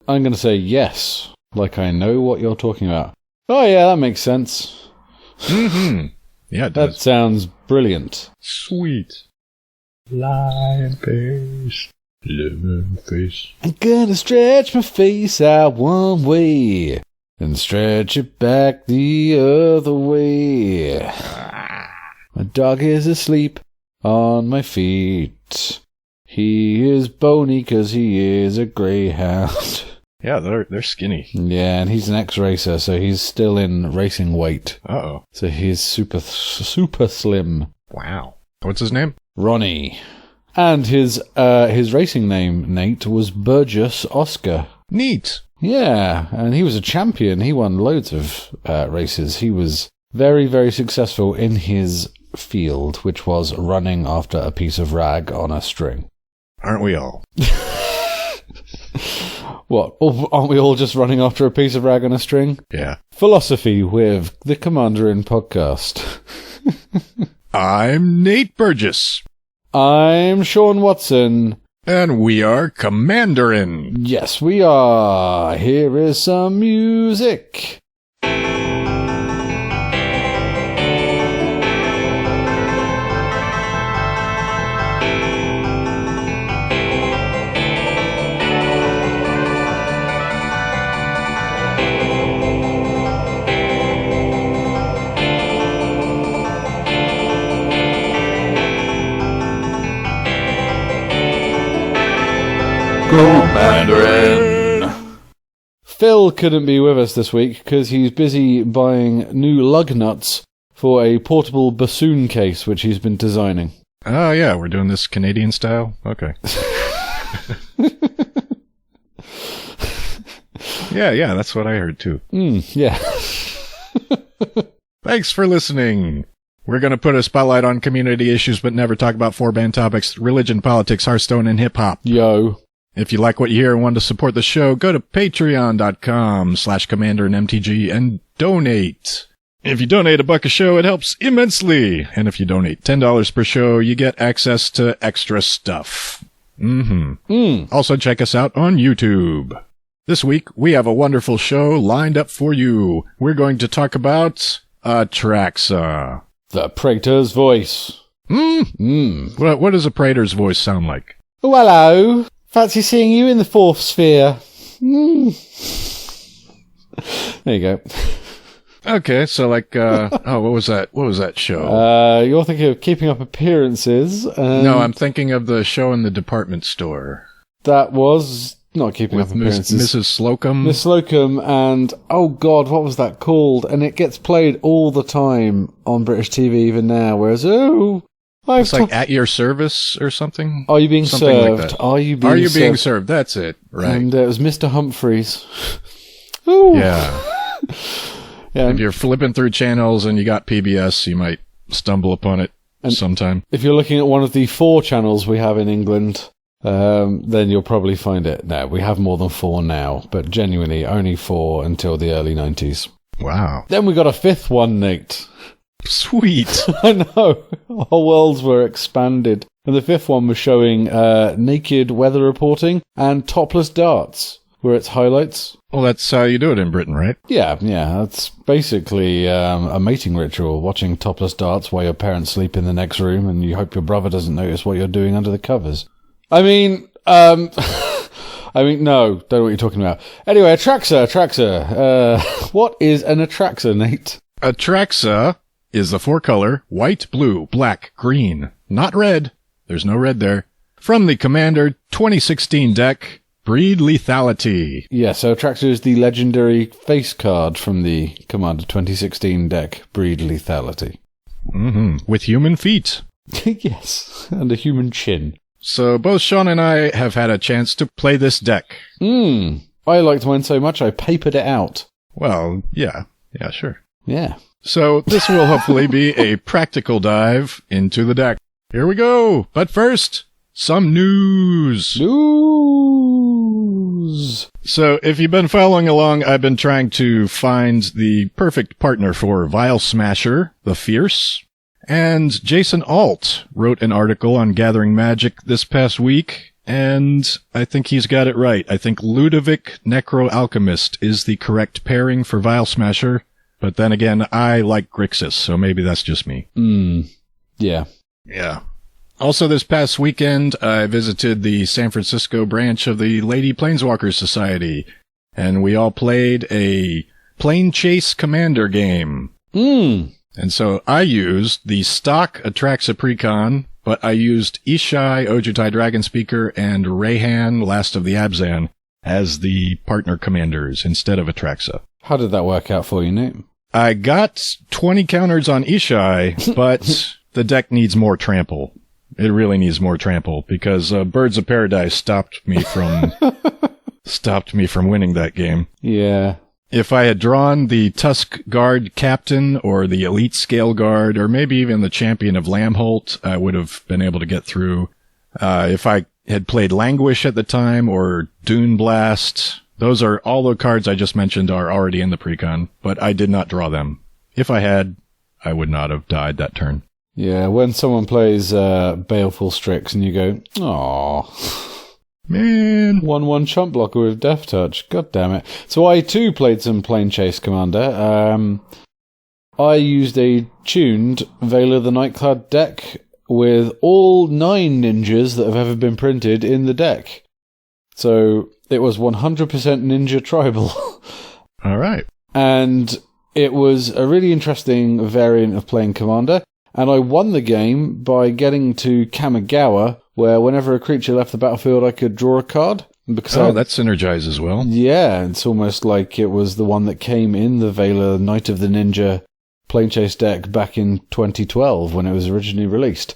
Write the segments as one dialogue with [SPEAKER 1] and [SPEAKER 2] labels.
[SPEAKER 1] I'm going to say yes, like I know what you're talking about. Oh yeah, that makes sense.
[SPEAKER 2] Mm-hmm. Yeah, it does.
[SPEAKER 1] That sounds brilliant.
[SPEAKER 2] Sweet. Lion face, lemon face.
[SPEAKER 1] I'm gonna stretch my face out one way and stretch it back the other way. My dog is asleep on my feet. He is bony 'cause he is a greyhound.
[SPEAKER 2] Yeah, they're skinny.
[SPEAKER 1] Yeah, and he's an ex-racer, so he's still in racing weight.
[SPEAKER 2] Uh-oh.
[SPEAKER 1] So he's super slim.
[SPEAKER 2] Wow. What's his name?
[SPEAKER 1] Ronnie. And his racing name, Nate, was Burgess Oscar.
[SPEAKER 2] Neat.
[SPEAKER 1] Yeah, and he was a champion. He won loads of races. He was very, very successful in his field, which was running after a piece of rag on a string.
[SPEAKER 2] Aren't we all?
[SPEAKER 1] What? Aren't we all just running after a piece of rag on a string?
[SPEAKER 2] Yeah.
[SPEAKER 1] Philosophy with the Commanderin podcast.
[SPEAKER 2] I'm Nate Burgess.
[SPEAKER 1] I'm Sean Watson.
[SPEAKER 2] And we are Commanderin.
[SPEAKER 1] Yes, we are. Here is some music. Commanderin. Phil couldn't be with us this week because he's busy buying new lug nuts for a portable bassoon case which he's been designing.
[SPEAKER 2] Oh, yeah, we're doing this Canadian style? Okay. Yeah, that's what I heard too.
[SPEAKER 1] Yeah.
[SPEAKER 2] Thanks for listening. We're going to put a spotlight on community issues but never talk about four-band topics: religion, politics, Hearthstone, and hip-hop.
[SPEAKER 1] Yo.
[SPEAKER 2] If you like what you hear and want to support the show, go to patreon.com/commanderin.mtg and donate. If you donate $1 a show, it helps immensely. And if you donate $10 per show, you get access to extra stuff. Also, check us out on YouTube. This week, we have a wonderful show lined up for you. We're going to talk about Atraxa.
[SPEAKER 1] The Praetor's voice.
[SPEAKER 2] What does a Praetor's voice sound like?
[SPEAKER 1] Oh, hello. Fancy seeing you in the fourth sphere. There you go.
[SPEAKER 2] Okay, so like, what was that show?
[SPEAKER 1] You're thinking of Keeping Up Appearances.
[SPEAKER 2] No, I'm thinking of the show in the department store.
[SPEAKER 1] That was not Keeping Up Appearances.
[SPEAKER 2] Mrs. Slocum?
[SPEAKER 1] Miss Slocum and, oh God, what was that called? And it gets played all the time on British TV even now, whereas, it's
[SPEAKER 2] like At Your Service or something?
[SPEAKER 1] Are you being
[SPEAKER 2] something
[SPEAKER 1] served?
[SPEAKER 2] Like that.
[SPEAKER 1] Are you being
[SPEAKER 2] served? That's it. Right.
[SPEAKER 1] And it was Mr. Humphreys. Ooh.
[SPEAKER 2] Yeah.
[SPEAKER 1] Yeah.
[SPEAKER 2] If you're flipping through channels and you got PBS, you might stumble upon it sometime.
[SPEAKER 1] If you're looking at one of the 4 channels we have in England, then you'll probably find it. No, we have more than 4 now, but genuinely only 4 until the early 90s.
[SPEAKER 2] Wow.
[SPEAKER 1] Then we got a 5th one, Nate.
[SPEAKER 2] Sweet.
[SPEAKER 1] I know. Our worlds were expanded. And the 5th one was showing naked weather reporting and topless darts were its highlights.
[SPEAKER 2] Well, that's how you do it in Britain, right?
[SPEAKER 1] Yeah. That's basically a mating ritual, watching topless darts while your parents sleep in the next room and you hope your brother doesn't notice what you're doing under the covers. I mean, no, don't know what you're talking about. Anyway, Atraxa. What is an Atraxa, Nate?
[SPEAKER 2] Atraxa is the 4-color white, blue, black, green, not red. There's no red there. From the Commander 2016 deck, Breed Lethality.
[SPEAKER 1] Yeah, so Atraxa is the legendary face card from the Commander 2016 deck, Breed Lethality.
[SPEAKER 2] With human feet.
[SPEAKER 1] Yes, and a human chin.
[SPEAKER 2] So both Sean and I have had a chance to play this deck.
[SPEAKER 1] I liked mine so much I papered it out.
[SPEAKER 2] Well, yeah, sure.
[SPEAKER 1] Yeah.
[SPEAKER 2] So this will hopefully be a practical dive into the deck. Here we go. But first, some news. So if you've been following along, I've been trying to find the perfect partner for Vial Smasher, the Fierce. And Jason Alt wrote an article on Gathering Magic this past week, and I think he's got it right. I think Ludovic Necro-Alchemist is the correct pairing for Vial Smasher, but then again, I like Grixis, so maybe that's just me.
[SPEAKER 1] Yeah.
[SPEAKER 2] Yeah. Also, this past weekend, I visited the San Francisco branch of the Lady Planeswalkers Society, and we all played a Plane Chase Commander game. And so I used the stock Atraxa Precon, but I used Ishai, Ojutai Dragonspeaker, and Rayhan, Last of the Abzan, as the partner commanders instead of Atraxa.
[SPEAKER 1] How did that work out for you, Nate?
[SPEAKER 2] I got 20 counters on Ishai, but the deck needs more trample. It really needs more trample, because Birds of Paradise stopped me from winning that game.
[SPEAKER 1] Yeah.
[SPEAKER 2] If I had drawn the Tusk Guard Captain, or the Elite Scale Guard, or maybe even the Champion of Lamholt, I would have been able to get through. If I had played Languish at the time, or Dune Blast, those are all the cards I just mentioned are already in the Precon, but I did not draw them. If I had, I would not have died that turn.
[SPEAKER 1] Yeah, when someone plays Baleful Strix and you go, "Aww,
[SPEAKER 2] man,
[SPEAKER 1] 1/1 chump blocker with Death Touch, god damn it." So I too played some Plane Chase Commander. I used a tuned Veil of the Nightclad deck with all 9 ninjas that have ever been printed in the deck. So it was 100% ninja tribal.
[SPEAKER 2] All right.
[SPEAKER 1] And it was a really interesting variant of playing Commander. And I won the game by getting to Kamigawa, where whenever a creature left the battlefield, I could draw a card. Because
[SPEAKER 2] that synergizes as well.
[SPEAKER 1] Yeah, it's almost like it was the one that came in the Vela Knight of the Ninja Plane Chase deck back in 2012 when it was originally released.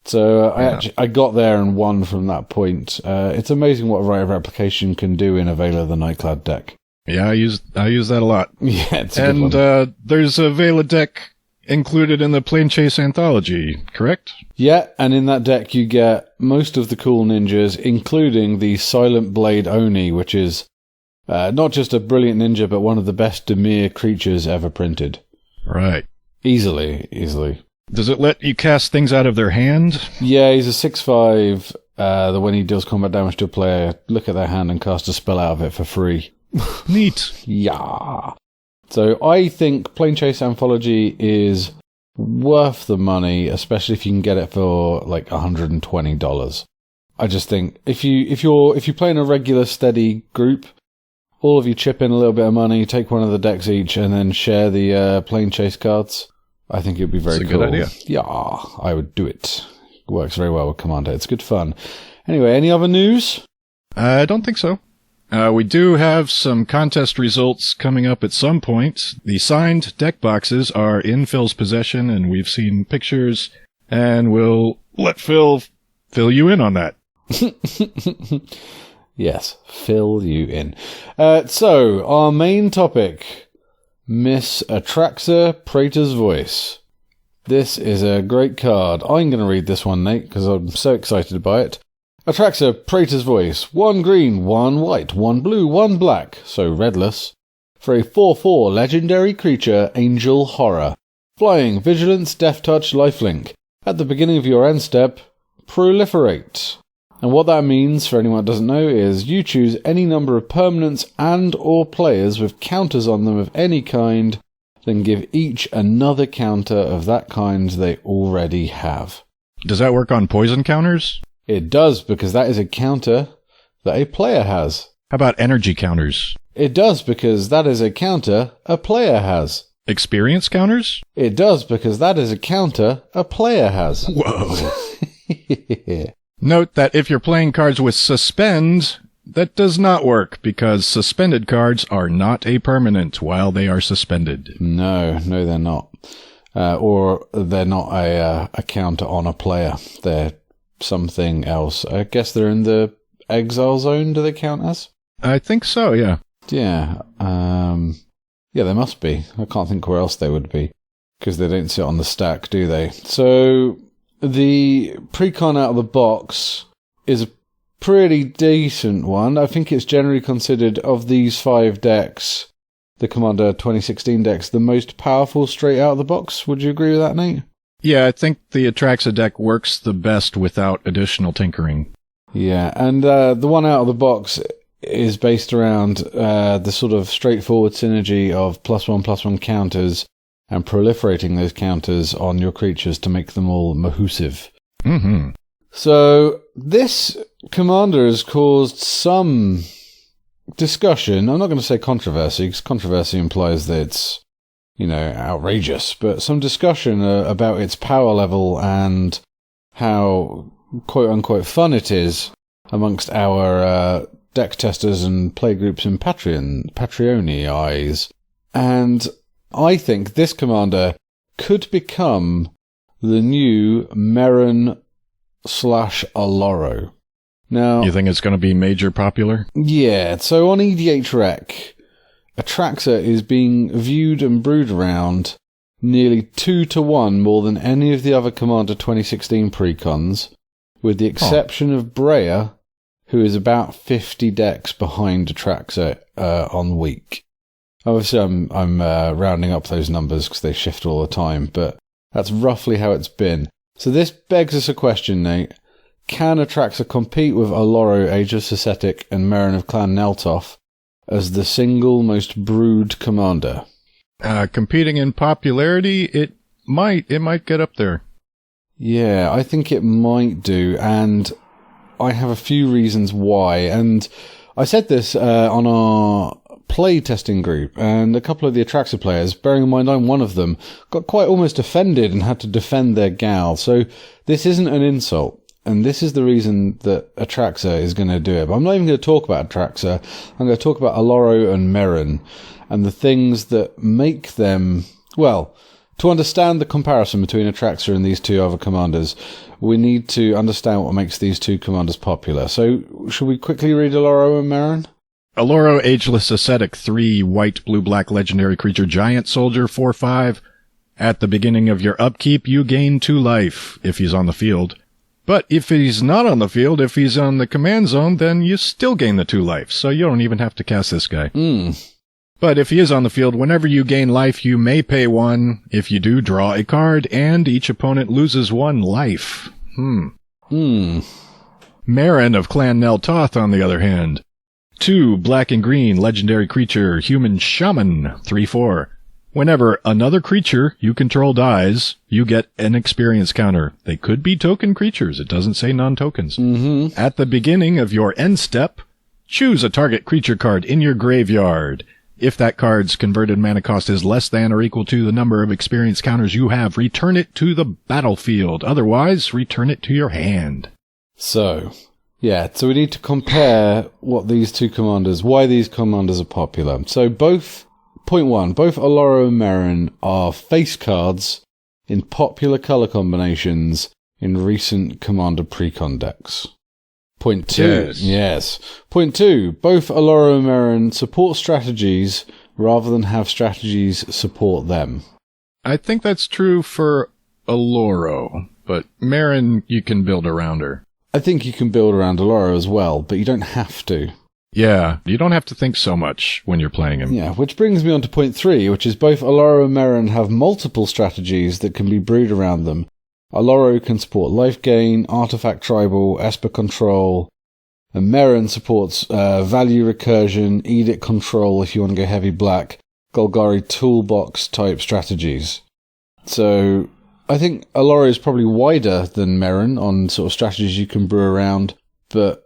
[SPEAKER 1] So I got there and won from that point. It's amazing what a Rite of Replication can do in a Vela the Nightclad deck.
[SPEAKER 2] Yeah, I use that a lot.
[SPEAKER 1] Yeah, it's a good one.
[SPEAKER 2] And there's a Vela deck included in the Plane Chase Anthology, correct?
[SPEAKER 1] Yeah, and in that deck you get most of the cool ninjas, including the Silent Blade Oni, which is not just a brilliant ninja, but one of the best Dimir creatures ever printed.
[SPEAKER 2] Right.
[SPEAKER 1] Easily.
[SPEAKER 2] Does it let you cast things out of their hand?
[SPEAKER 1] Yeah, he's a 6/5 that when he deals combat damage to a player, look at their hand and cast a spell out of it for free.
[SPEAKER 2] Neat.
[SPEAKER 1] Yeah. So I think Plane Chase Anthology is worth the money, especially if you can get it for like $120. I just think if you play in a regular steady group, all of you chip in a little bit of money, take one of the decks each, and then share the Plane Chase cards. I think it'd be very cool.
[SPEAKER 2] That's a good idea.
[SPEAKER 1] Yeah, I would do it. It works very well with Commander. It's good fun. Anyway, any other news?
[SPEAKER 2] I don't think so. We do have some contest results coming up at some point. The signed deck boxes are in Phil's possession, and we've seen pictures, and we'll let Phil fill you in on that.
[SPEAKER 1] Yes, fill you in. So, our main topic, Miss Atraxa Praetor's Voice. This is a great card. I'm going to read this one, Nate, because I'm so excited by it. Atraxa Praetor's Voice. 1 green, 1 white, 1 blue, 1 black, so redless. For a 4/4 legendary creature, Angel Horror. Flying, Vigilance, Death Touch, Lifelink. At the beginning of your end step, proliferate. And what that means, for anyone that doesn't know, is you choose any number of permanents and or players with counters on them of any kind, then give each another counter of that kind they already have.
[SPEAKER 2] Does that work on poison counters?
[SPEAKER 1] It does, because that is a counter that a player has.
[SPEAKER 2] How about energy counters?
[SPEAKER 1] It does, because that is a counter a player has.
[SPEAKER 2] Experience counters?
[SPEAKER 1] It does, because that is a counter a player has.
[SPEAKER 2] Whoa. Note that if you're playing cards with suspend, that does not work, because suspended cards are not a permanent while they are suspended.
[SPEAKER 1] No, they're not. Or they're not a counter on a player. They're something else. I guess they're in the exile zone, do they count as?
[SPEAKER 2] I think so, yeah.
[SPEAKER 1] Yeah. Yeah, they must be. I can't think where else they would be, because they don't sit on the stack, do they? So the precon out of the box is a pretty decent one. I think it's generally considered, of these 5 decks, the Commander 2016 decks, the most powerful straight out of the box. Would you agree with that, Nate?
[SPEAKER 2] Yeah, I think the Atraxa deck works the best without additional tinkering.
[SPEAKER 1] Yeah, and the one out of the box is based around the sort of straightforward synergy of +1/+1 counters and proliferating those counters on your creatures to make them all mahusive.
[SPEAKER 2] Mm-hmm.
[SPEAKER 1] So this commander has caused some discussion. I'm not going to say controversy, because controversy implies that it's, outrageous, but some discussion about its power level and how quote-unquote fun it is amongst our deck testers and playgroups in Patreon eyes. And I think this commander could become the new Merrin/Aloro. Now,
[SPEAKER 2] you think it's going to be major popular?
[SPEAKER 1] Yeah, so on EDH Rec, Atraxa is being viewed and brewed around nearly 2-1 more than any of the other Commander 2016 precons, with the exception of Breya, who is about 50 decks behind Atraxa on week. Obviously, I'm rounding up those numbers because they shift all the time, but that's roughly how it's been. So this begs us a question, Nate. Can Atraxa compete with Aloro, Age of Sessetic, and Merrin of Clan Neltoff as the single most brewed commander?
[SPEAKER 2] Competing in popularity, it might get up there.
[SPEAKER 1] Yeah, I think it might do, and I have a few reasons why. And I said this on our play testing group, and a couple of the Atraxa players, bearing in mind I'm one of them, got quite almost offended and had to defend their gal. So this isn't an insult. And this is the reason that Atraxa is going to do it. But I'm not even going to talk about Atraxa. I'm going to talk about Aloro and Merrin and the things that make them... Well, to understand the comparison between Atraxa and these two other commanders, we need to understand what makes these two commanders popular. So, should we quickly read Aloro and Merrin?
[SPEAKER 2] Aloro, Ageless Ascetic 3, white, blue, black, legendary creature, giant soldier, 4/5. At the beginning of your upkeep, you gain 2 life if he's on the field. But if he's not on the field, if he's on the command zone, then you still gain the 2 life, so you don't even have to cast this guy. But if he is on the field, whenever you gain life, you may pay 1. If you do, draw a card, and each opponent loses 1 life. Merrin of Clan Neltoth, on the other hand. 2, black and green, legendary creature, human shaman, 3/4. Whenever another creature you control dies, you get an experience counter. They could be token creatures. It doesn't say non-tokens. At the beginning of your end step, choose a target creature card in your graveyard. If that card's converted mana cost is less than or equal to the number of experience counters you have, return it to the battlefield. Otherwise, return it to your hand.
[SPEAKER 1] So we need to compare why these commanders are popular. So Point 1, both Aloro and Merrin are face cards in popular colour combinations in recent Commander Precon decks. Point 2, yes. Point 2, both Aloro and Merrin support strategies rather than have strategies support them.
[SPEAKER 2] I think that's true for Aloro, but Merrin, you can build around her.
[SPEAKER 1] I think you can build around Aloro as well, but you don't have to.
[SPEAKER 2] Yeah, you don't have to think so much when you're playing him.
[SPEAKER 1] Yeah, which brings me on to point 3, which is both Aloro and Merrin have multiple strategies that can be brewed around them. Aloro can support life gain, artifact tribal, Esper control, and Merrin supports value recursion, edict control if you want to go heavy black, Golgari toolbox type strategies. So I think Aloro is probably wider than Merrin on sort of strategies you can brew around, but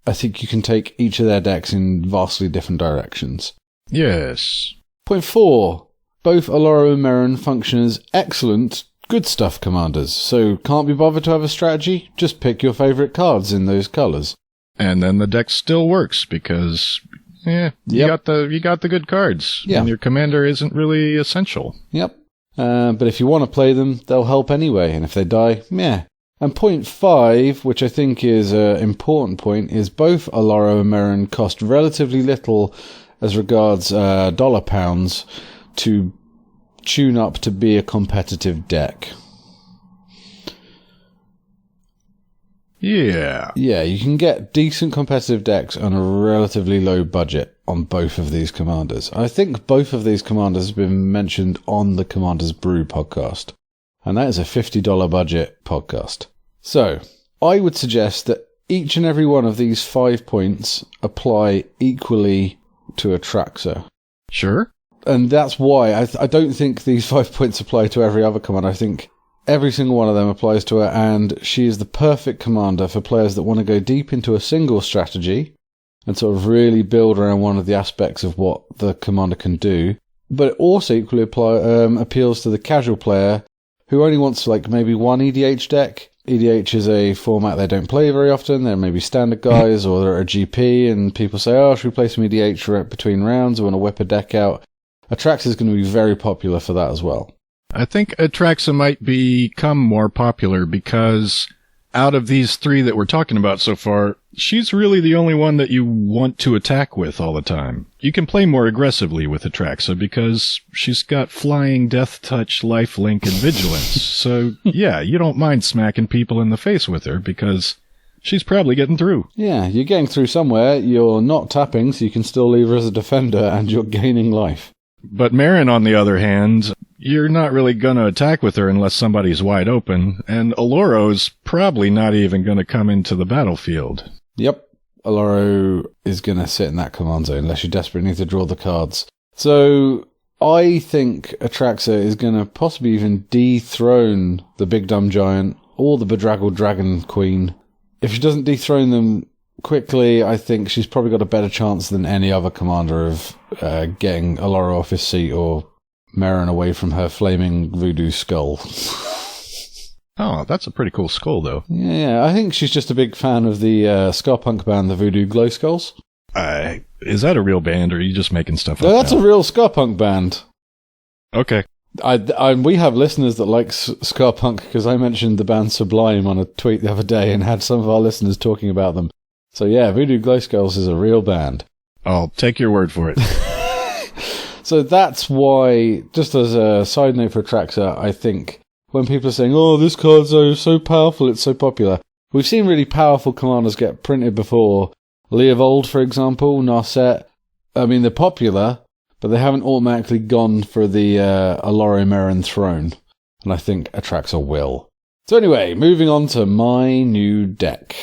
[SPEAKER 1] I think you can take each of their decks in vastly different directions.
[SPEAKER 2] Yes.
[SPEAKER 1] Point 4. Both Aloro and Merrin function as excellent good stuff commanders. So can't be bothered to have a strategy? Just pick your favourite cards in those colours.
[SPEAKER 2] And then the deck still works because you got the good cards.
[SPEAKER 1] Yeah.
[SPEAKER 2] And your commander isn't really essential.
[SPEAKER 1] Yep. But if you want to play them, they'll help anyway. And if they die, meh. And point 5, which I think is an important point, is both Aloro and Merrin cost relatively little as regards dollar pounds to tune up to be a competitive deck.
[SPEAKER 2] Yeah.
[SPEAKER 1] Yeah, you can get decent competitive decks on a relatively low budget on both of these commanders. I think both of these commanders have been mentioned on the Commander's Brew podcast. And that is a $50 budget podcast. So, I would suggest that each and every one of these 5 points apply equally to Atraxa.
[SPEAKER 2] Sure.
[SPEAKER 1] And that's why I don't think these 5 points apply to every other commander. I think every single one of them applies to her, and she is the perfect commander for players that want to go deep into a single strategy and sort of really build around one of the aspects of what the commander can do. But it also equally appeals to the casual player who only wants like maybe one EDH deck. EDH is a format they don't play very often. They're maybe standard guys or they're a GP, and people say, oh, should we play some EDH between rounds? I want to whip a deck out. Atraxa is going to be very popular for that as well.
[SPEAKER 2] I think Atraxa might become more popular because out of these 3 that we're talking about so far, she's really the only one that you want to attack with all the time. You can play more aggressively with Atraxa because she's got flying, death touch, lifelink, and vigilance. So, yeah, you don't mind smacking people in the face with her because she's probably getting through.
[SPEAKER 1] Yeah, you're getting through somewhere, you're not tapping, so you can still leave her as a defender, and you're gaining life.
[SPEAKER 2] But Marin, on the other hand, you're not really going to attack with her unless somebody's wide open, and Oloro's probably not even going to come into the battlefield.
[SPEAKER 1] Yep, Oloro is going to sit in that command zone unless you desperately need to draw the cards. So I think Atraxa is going to possibly even dethrone the Big Dumb Giant or the Bedraggled Dragon Queen. If she doesn't dethrone them quickly, I think she's probably got a better chance than any other commander of getting Oloro off his seat or Marin away from her flaming voodoo skull.
[SPEAKER 2] Oh, that's a pretty cool skull, though.
[SPEAKER 1] Yeah, I think she's just a big fan of the ska punk band, the Voodoo Glow Skulls.
[SPEAKER 2] Is that a real band, or are you just making stuff up?
[SPEAKER 1] No, that's a real ska punk band.
[SPEAKER 2] Okay.
[SPEAKER 1] We have listeners that like ska punk because I mentioned the band Sublime on a tweet the other day and had some of our listeners talking about them. So yeah, Voodoo Glow Skulls is a real band.
[SPEAKER 2] I'll take your word for it.
[SPEAKER 1] So that's why, just as a side note for Atraxa, I think when people are saying, oh, this card's so powerful, it's so popular, we've seen really powerful commanders get printed before. Leovold, for example, Narset. I mean, they're popular, but they haven't automatically gone for the Oloro Marin throne. And I think Atraxa will. So anyway, moving on to my new deck.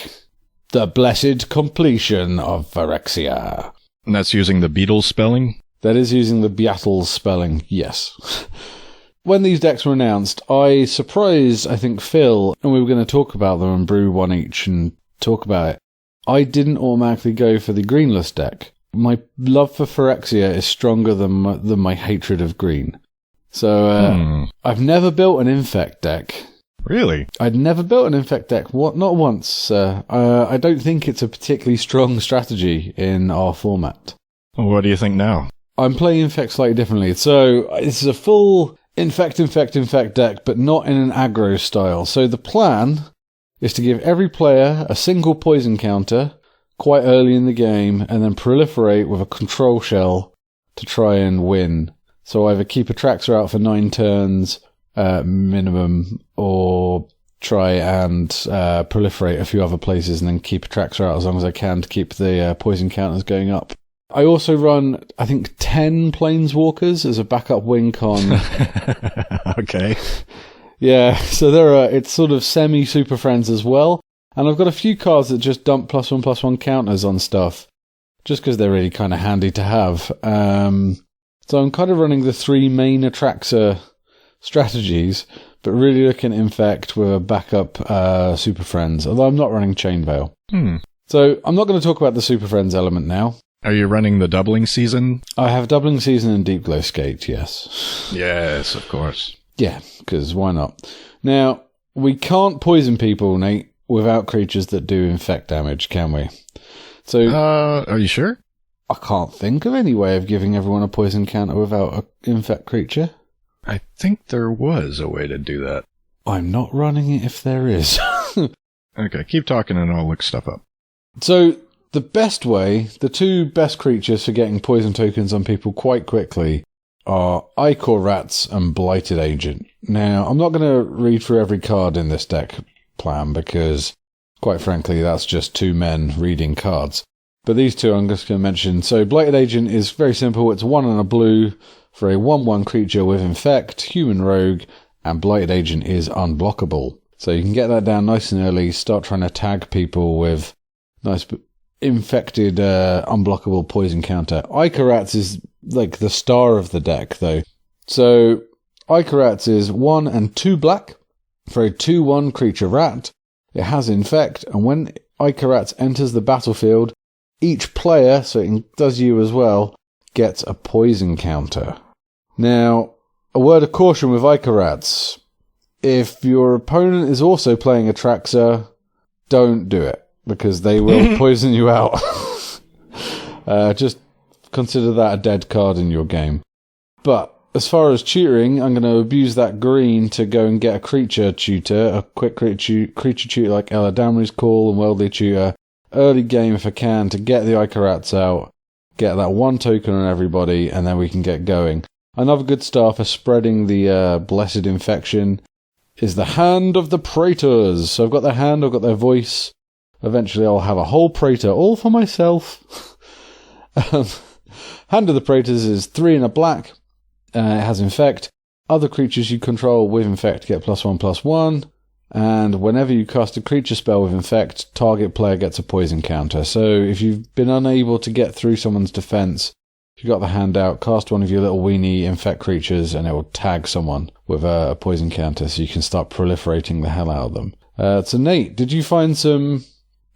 [SPEAKER 1] The Blessed Completion of Phyrexia.
[SPEAKER 2] And that's using the Beatles spelling?
[SPEAKER 1] That is using the Beatles spelling, yes. When these decks were announced, I surprised, I think, Phil, and we were going to talk about them and brew one each and talk about it. I didn't automatically go for the greenless deck. My love for Phyrexia is stronger than my hatred of green. So, I've never built an Infect deck.
[SPEAKER 2] Really?
[SPEAKER 1] I'd never built an Infect deck. Not once. I don't think it's a particularly strong strategy in our format.
[SPEAKER 2] Well, what do you think now?
[SPEAKER 1] I'm playing Infect slightly differently. So, this is a full Infect deck, but not in an aggro style. So the plan is to give every player a single poison counter quite early in the game, and then proliferate with a control shell to try and win. So either keep Atraxa out for 9 turns minimum, or try and proliferate a few other places and then keep Atraxa out as long as I can to keep the poison counters going up. I also run, I think, 10 Planeswalkers as a backup win con.
[SPEAKER 2] Okay.
[SPEAKER 1] Yeah, so it's sort of semi-Super Friends as well. And I've got a few cards that just dump +1/+1 counters on stuff, just because they're really kind of handy to have. So I'm kind of running the 3 main Atraxa strategies, but really looking at Infect with a backup Super Friends, although I'm not running Chain Veil. So I'm not going to talk about the Super Friends element now.
[SPEAKER 2] Are you running the doubling season?
[SPEAKER 1] I have doubling season and Deep Glow Skate, yes.
[SPEAKER 2] Yes, of course.
[SPEAKER 1] Yeah, because why not? Now, we can't poison people, Nate, without creatures that do Infect damage, can we? So,
[SPEAKER 2] are you sure?
[SPEAKER 1] I can't think of any way of giving everyone a poison counter without an Infect creature.
[SPEAKER 2] I think there was a way to do that.
[SPEAKER 1] I'm not running it if there is.
[SPEAKER 2] Okay, keep talking and I'll look stuff up.
[SPEAKER 1] So, the best way, the 2 best creatures for getting poison tokens on people quite quickly are Ichor Rats and Blighted Agent. Now, I'm not going to read through every card in this deck plan because, quite frankly, that's just 2 men reading cards. But these 2 I'm just going to mention. So, Blighted Agent is very simple. It's 1 and a blue for a 1/1 creature with Infect, Human Rogue, and Blighted Agent is unblockable. So you can get that down nice and early, start trying to tag people with nice infected, unblockable poison counter. Icarats is like the star of the deck, though. So Icarats is 1 and 2 black for a 2/1 creature rat. It has infect, and when Icarats enters the battlefield, each player, so it does you as well, gets a poison counter. Now, a word of caution with Icarats. If your opponent is also playing Atraxa, don't do it, because they will poison you out. Just consider that a dead card in your game. But as far as tutoring, I'm going to abuse that green to go and get a creature tutor, a quick creature tutor like Ella Damry's Call and Worldly Tutor, early game if I can, to get the Icarats out, get that 1 token on everybody, and then we can get going. Another good start for spreading the blessed infection is the Hand of the Praetors. So I've got their hand, I've got their voice. Eventually I'll have a whole Praetor all for myself. Hand of the Praetors is 3 and a black. It has infect. Other creatures you control with infect get +1/+1. And whenever you cast a creature spell with infect, target player gets a poison counter. So if you've been unable to get through someone's defense, if you got the hand out, cast one of your little weenie infect creatures and it will tag someone with a poison counter so you can start proliferating the hell out of them. So Nate, did you find some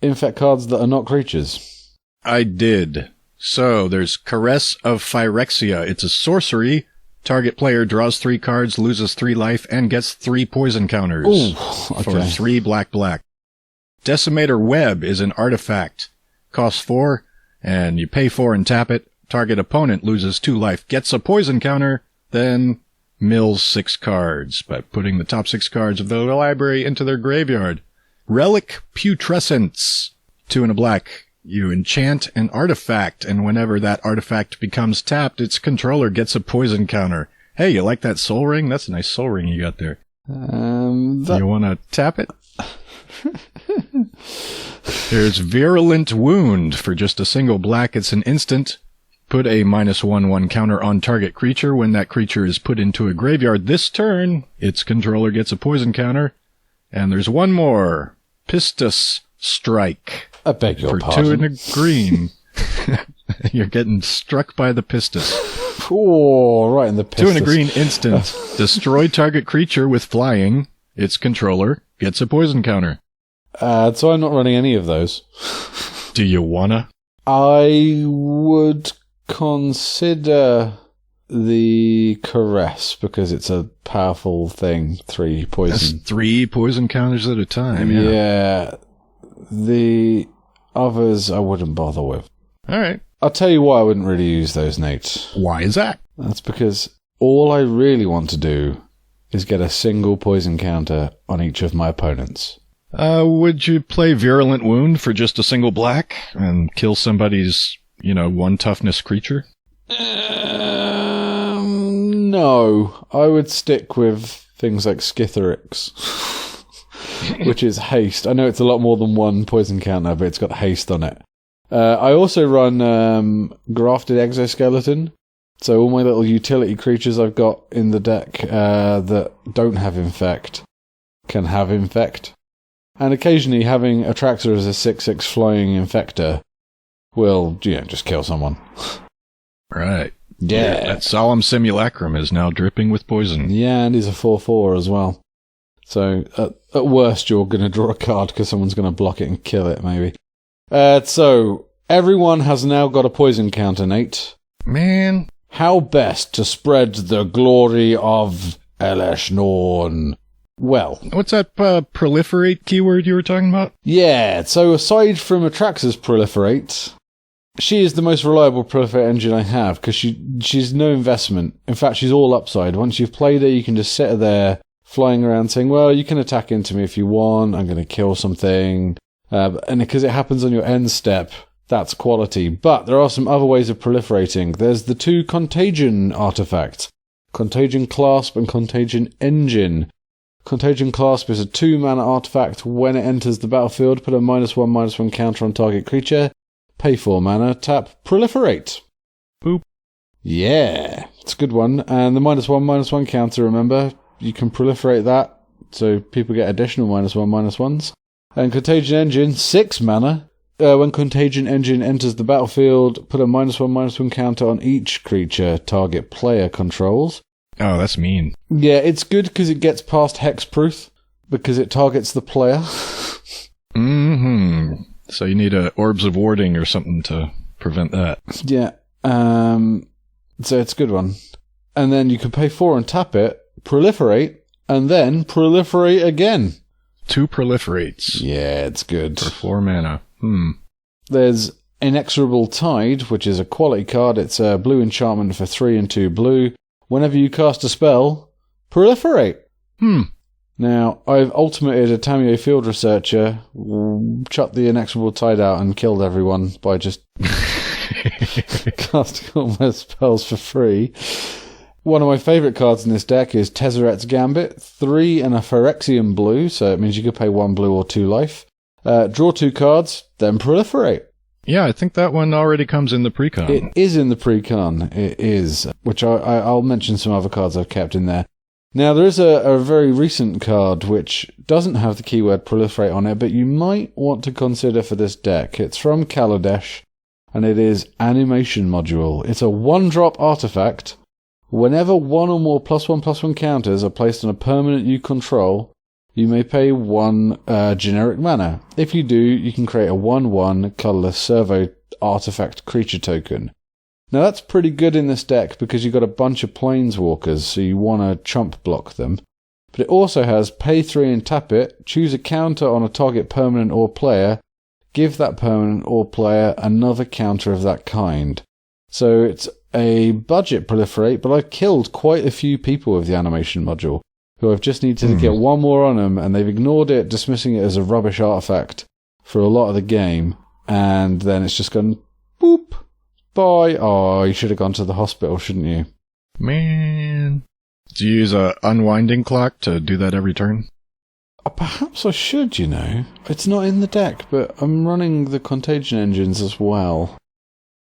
[SPEAKER 1] infect cards that are not creatures?
[SPEAKER 2] I did. So there's Caress of Phyrexia. It's a sorcery. Target player draws 3 cards, loses 3 life, and gets 3 poison counters.
[SPEAKER 1] Ooh, okay.
[SPEAKER 2] For 3 black. Decimator Web is an artifact. Costs 4, and you pay 4 and tap it. Target opponent loses 2 life, gets a poison counter, then mills 6 cards by putting the top 6 cards of the library into their graveyard. Relic Putrescence. 2 and a black. You enchant an artifact, and whenever that artifact becomes tapped, its controller gets a poison counter. Hey, you like that soul ring? That's a nice soul ring you got there. You want to tap it? There's Virulent Wound. For just a single black, it's an instant. Put a -1/1 counter on target creature. When that creature is put into a graveyard this turn, its controller gets a poison counter. And there's one more. Pistis Strike.
[SPEAKER 1] I beg your pardon.
[SPEAKER 2] For 2 and a green. You're getting struck by the Pistis.
[SPEAKER 1] Oh, right in the Pistis.
[SPEAKER 2] 2 and a green instant. Destroy target creature with flying. Its controller gets a poison counter.
[SPEAKER 1] So I'm not running any of those.
[SPEAKER 2] Do you wanna?
[SPEAKER 1] I would consider the Caress because it's a powerful thing. 3 poison.
[SPEAKER 2] That's 3 poison counters at a time.
[SPEAKER 1] Yeah. The others I wouldn't bother with.
[SPEAKER 2] All right.
[SPEAKER 1] I'll tell you why I wouldn't really use those, Nate.
[SPEAKER 2] Why is that?
[SPEAKER 1] That's because all I really want to do is get a single poison counter on each of my opponents.
[SPEAKER 2] Would you play Virulent Wound for just a single black and kill somebody's, 1 toughness creature?
[SPEAKER 1] No. I would stick with things like Skitherix, which is haste. I know it's a lot more than 1 poison counter, but it's got haste on it. I also run Grafted Exoskeleton. So all my little utility creatures I've got in the deck that don't have infect can have infect. And occasionally having Atraxa as a 6/6 flying infector will, just kill someone.
[SPEAKER 2] Right.
[SPEAKER 1] Yeah.
[SPEAKER 2] That Solemn Simulacrum is now dripping with poison.
[SPEAKER 1] Yeah, and he's a 4/4 as well. So at worst you're going to draw a card because someone's going to block it and kill it, maybe. So everyone has now got a poison counter, Nate.
[SPEAKER 2] Man.
[SPEAKER 1] How best to spread the glory of Eleshnorn? Well,
[SPEAKER 2] what's that proliferate keyword you were talking about?
[SPEAKER 1] Yeah, so aside from Atraxa's proliferate, she is the most reliable proliferate engine I have because she's no investment. In fact, she's all upside. Once you've played her, you can just sit her there flying around saying, well, you can attack into me if you want, I'm going to kill something. And because it happens on your end step, that's quality. But there are some other ways of proliferating. There's the 2 Contagion artifacts. Contagion Clasp and Contagion Engine. Contagion Clasp is a 2-mana artifact. When it enters the battlefield, put a -1/-1 counter on target creature. Pay 4 mana, tap, proliferate.
[SPEAKER 2] Boop.
[SPEAKER 1] Yeah, it's a good one. And the -1/-1 counter, remember, you can proliferate that so people get additional -1/-1s. And Contagion Engine, 6 mana. When Contagion Engine enters the battlefield, put a -1/-1 counter on each creature target player controls.
[SPEAKER 2] Oh, that's mean.
[SPEAKER 1] Yeah, it's good because it gets past hexproof, because it targets the player.
[SPEAKER 2] Mm-hmm. So you need Orbs of Warding or something to prevent that.
[SPEAKER 1] Yeah. So it's a good one. And then you can pay 4 and tap it, proliferate, and then proliferate again.
[SPEAKER 2] 2 proliferates.
[SPEAKER 1] Yeah, it's good.
[SPEAKER 2] For 4 mana.
[SPEAKER 1] There's Inexorable Tide, which is a quality card. It's a blue enchantment for 3 and 2 blue. Whenever you cast a spell, proliferate. Now, I've ultimated a Tamiyo Field Researcher, chucked the Inexorable Tide out and killed everyone by just casting all my spells for free. One of my favourite cards in this deck is Tezzeret's Gambit, 3 and a Phyrexian blue, so it means you could pay 1 blue or 2 life. Draw 2 cards, then proliferate.
[SPEAKER 2] Yeah, I think that one already comes in the pre-con.
[SPEAKER 1] It is in the pre-con, it is, which I'll mention some other cards I've kept in there. Now, there is a very recent card which doesn't have the keyword proliferate on it, but you might want to consider for this deck. It's from Kaladesh, and it is Animation Module. It's a 1-drop artifact. Whenever 1 or more +1/+1 counters are placed on a permanent you control, you may pay 1 generic mana. If you do, you can create a 1/1 colourless servo artifact creature token. Now that's pretty good in this deck because you've got a bunch of planeswalkers, so you want to chump block them. But it also has pay 3 and tap it, choose a counter on a target permanent or player, give that permanent or player another counter of that kind. So it's a budget proliferate, but I've killed quite a few people with the animation module who I've just needed to get 1 more on them, and they've ignored it, dismissing it as a rubbish artifact for a lot of the game, and then it's just gone boop. Bye. Oh, you should have gone to the hospital, shouldn't you?
[SPEAKER 2] Man. Do you use a unwinding clock to do that every turn?
[SPEAKER 1] Perhaps I should, you know. It's not in the deck, but I'm running the Contagion engines as well.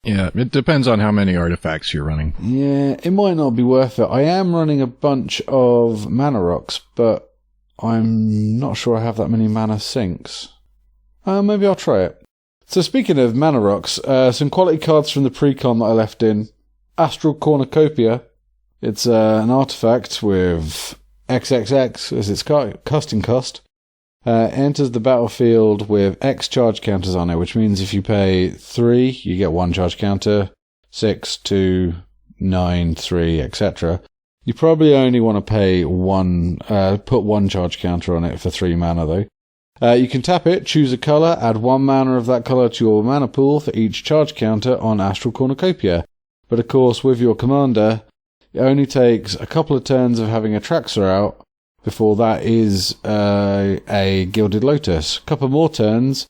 [SPEAKER 2] Yeah, it depends on how many artifacts you're running.
[SPEAKER 1] Yeah, it might not be worth it. I am running a bunch of mana rocks, but I'm not sure I have that many mana sinks. Maybe I'll try it. So speaking of mana rocks, some quality cards from the pre-con that I left in. Astral Cornucopia. It's an artifact with XXX as its casting cost. Enters the battlefield with X charge counters on it, which means if you pay 3, you get 1 charge counter, 6, 2, 9, 3, etc. You probably only want to pay 1, put 1 charge counter on it for 3 mana though. You can tap it, choose a colour, add 1 mana of that colour to your mana pool for each charge counter on Astral Cornucopia. But of course, with your commander, it only takes a couple of turns of having Atraxa out before that is a Gilded Lotus. A couple more turns,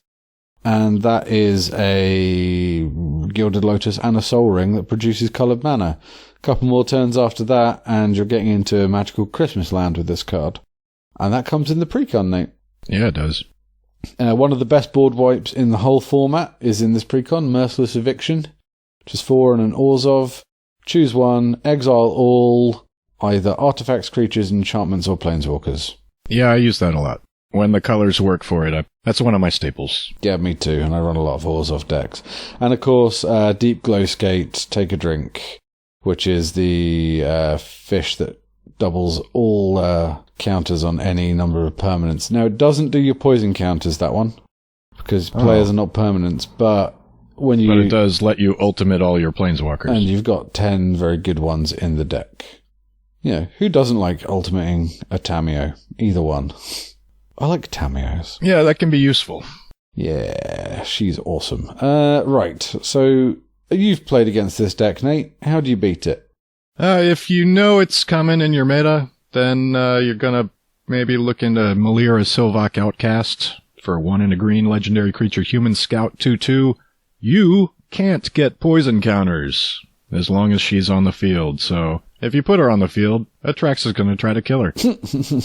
[SPEAKER 1] and that is a Gilded Lotus and a Soul Ring that produces coloured mana. A couple more turns after that, and you're getting into Magical Christmas Land with this card. And that comes in the pre-con, Nate.
[SPEAKER 2] Yeah, it does.
[SPEAKER 1] One of the best board wipes in the whole format is in this pre-con, Merciless Eviction, which is 4 and an Orzhov. Choose 1, exile all, either artifacts, creatures, enchantments, or planeswalkers.
[SPEAKER 2] Yeah, I use that a lot. When the colors work for it, that's one of my staples.
[SPEAKER 1] Yeah, me too, and I run a lot of Orzhov decks. And of course, Deep Glow Skate, Take a Drink, which is the fish that doubles all counters on any number of permanents. Now, it doesn't do your poison counters, that one, because players are not permanents, but when you...
[SPEAKER 2] But it does let you ultimate all your planeswalkers.
[SPEAKER 1] And you've got 10 very good ones in the deck. Yeah, who doesn't like ultimating a Tamiyo? Either one. I like Tamiyos.
[SPEAKER 2] Yeah, that can be useful.
[SPEAKER 1] Yeah, she's awesome. Right, so you've played against this deck, Nate. How do you beat it?
[SPEAKER 2] If you know it's coming in your meta, then you're gonna maybe look into Malira Silvok Outcast for 1 and a green legendary creature Human Scout 2/2. You can't get poison counters as long as she's on the field, so if you put her on the field, Atraxa going to try to kill her.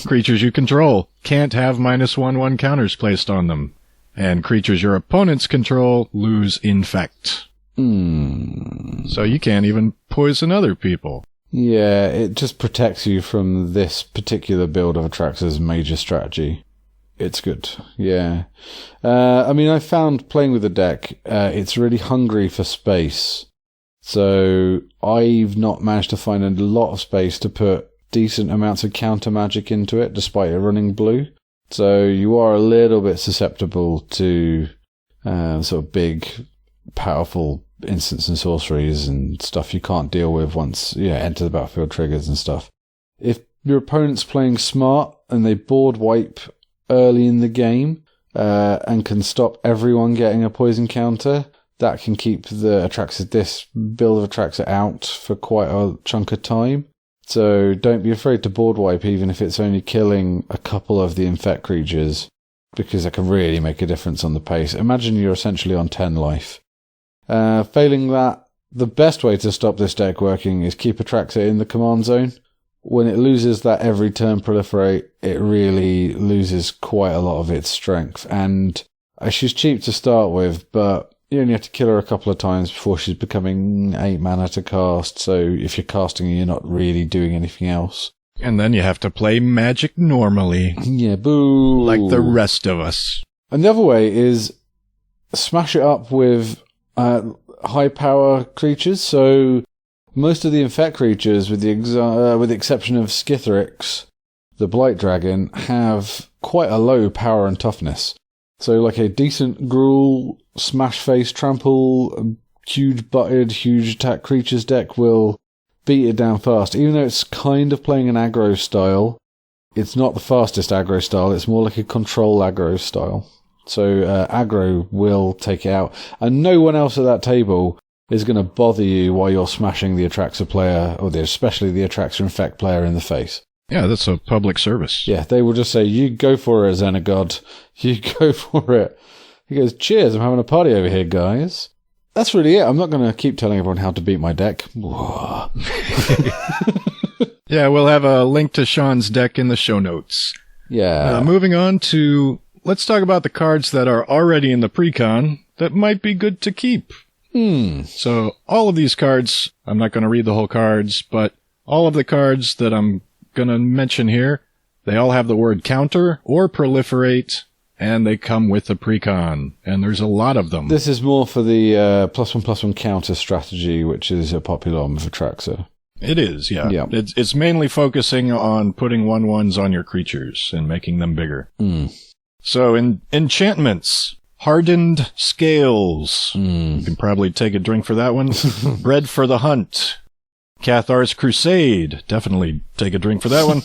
[SPEAKER 2] Creatures you control can't have -1/1 counters placed on them, and creatures your opponents control lose Infect. So you can't even poison other people.
[SPEAKER 1] Yeah, it just protects you from this particular build of Atraxa's major strategy. It's good, yeah. I mean, I found playing with the deck, it's really hungry for space. So I've not managed to find a lot of space to put decent amounts of counter magic into it, despite it running blue. So you are a little bit susceptible to sort of big, powerful instants and sorceries and stuff you can't deal with once enter the battlefield triggers and stuff. If your opponent's playing smart and they board wipe early in the game and can stop everyone getting a poison counter, that can keep this build of Atraxa out for quite a chunk of time. So don't be afraid to board wipe, even if it's only killing a couple of the infect creatures, because that can really make a difference on the pace. Imagine you're essentially on 10 life. Failing that, the best way to stop this deck working is keep Atraxa in the command zone. When it loses that every turn proliferate, it really loses quite a lot of its strength. And she's cheap to start with, but you only have to kill her a couple of times before she's becoming 8 mana to cast. So if you're casting her, you're not really doing anything else.
[SPEAKER 2] And then you have to play Magic normally.
[SPEAKER 1] Yeah, boo.
[SPEAKER 2] Like the rest of us.
[SPEAKER 1] And the other way is smash it up with high power creatures. So most of the infect creatures, with the exception of Skithrix, the Blight Dragon, have quite a low power and toughness. So like a decent Gruul, Smash Face, Trample, huge butted, huge attack creatures deck will beat it down fast. Even though it's kind of playing an aggro style, it's not the fastest aggro style, it's more like a control aggro style. So aggro will take it out. And no one else at that table is going to bother you while you're smashing the Atraxa player, or especially the Atraxa Infect player, in the face.
[SPEAKER 2] Yeah, that's a public service.
[SPEAKER 1] Yeah, they will just say, you go for it, Xenagod. You go for it. He goes, cheers, I'm having a party over here, guys. That's really it. I'm not going to keep telling everyone how to beat my deck.
[SPEAKER 2] Yeah, we'll have a link to Sean's deck in the show notes.
[SPEAKER 1] Yeah.
[SPEAKER 2] Moving on to, let's talk about the cards that are already in the pre-con that might be good to keep. So all of these cards, I'm not going to read the whole cards, but all of the cards that I'm going to mention here, they all have the word counter or proliferate, and they come with the precon, and there's a lot of them.
[SPEAKER 1] This is more for the +1/+1 counter strategy, which is a popular one for Atraxa.
[SPEAKER 2] It is, yeah. It's mainly focusing on putting 1/1s on your creatures and making them bigger. So in enchantments, Hardened Scales. You can probably take a drink for that one. Bread for the Hunt. Cathar's Crusade. Definitely take a drink for that one.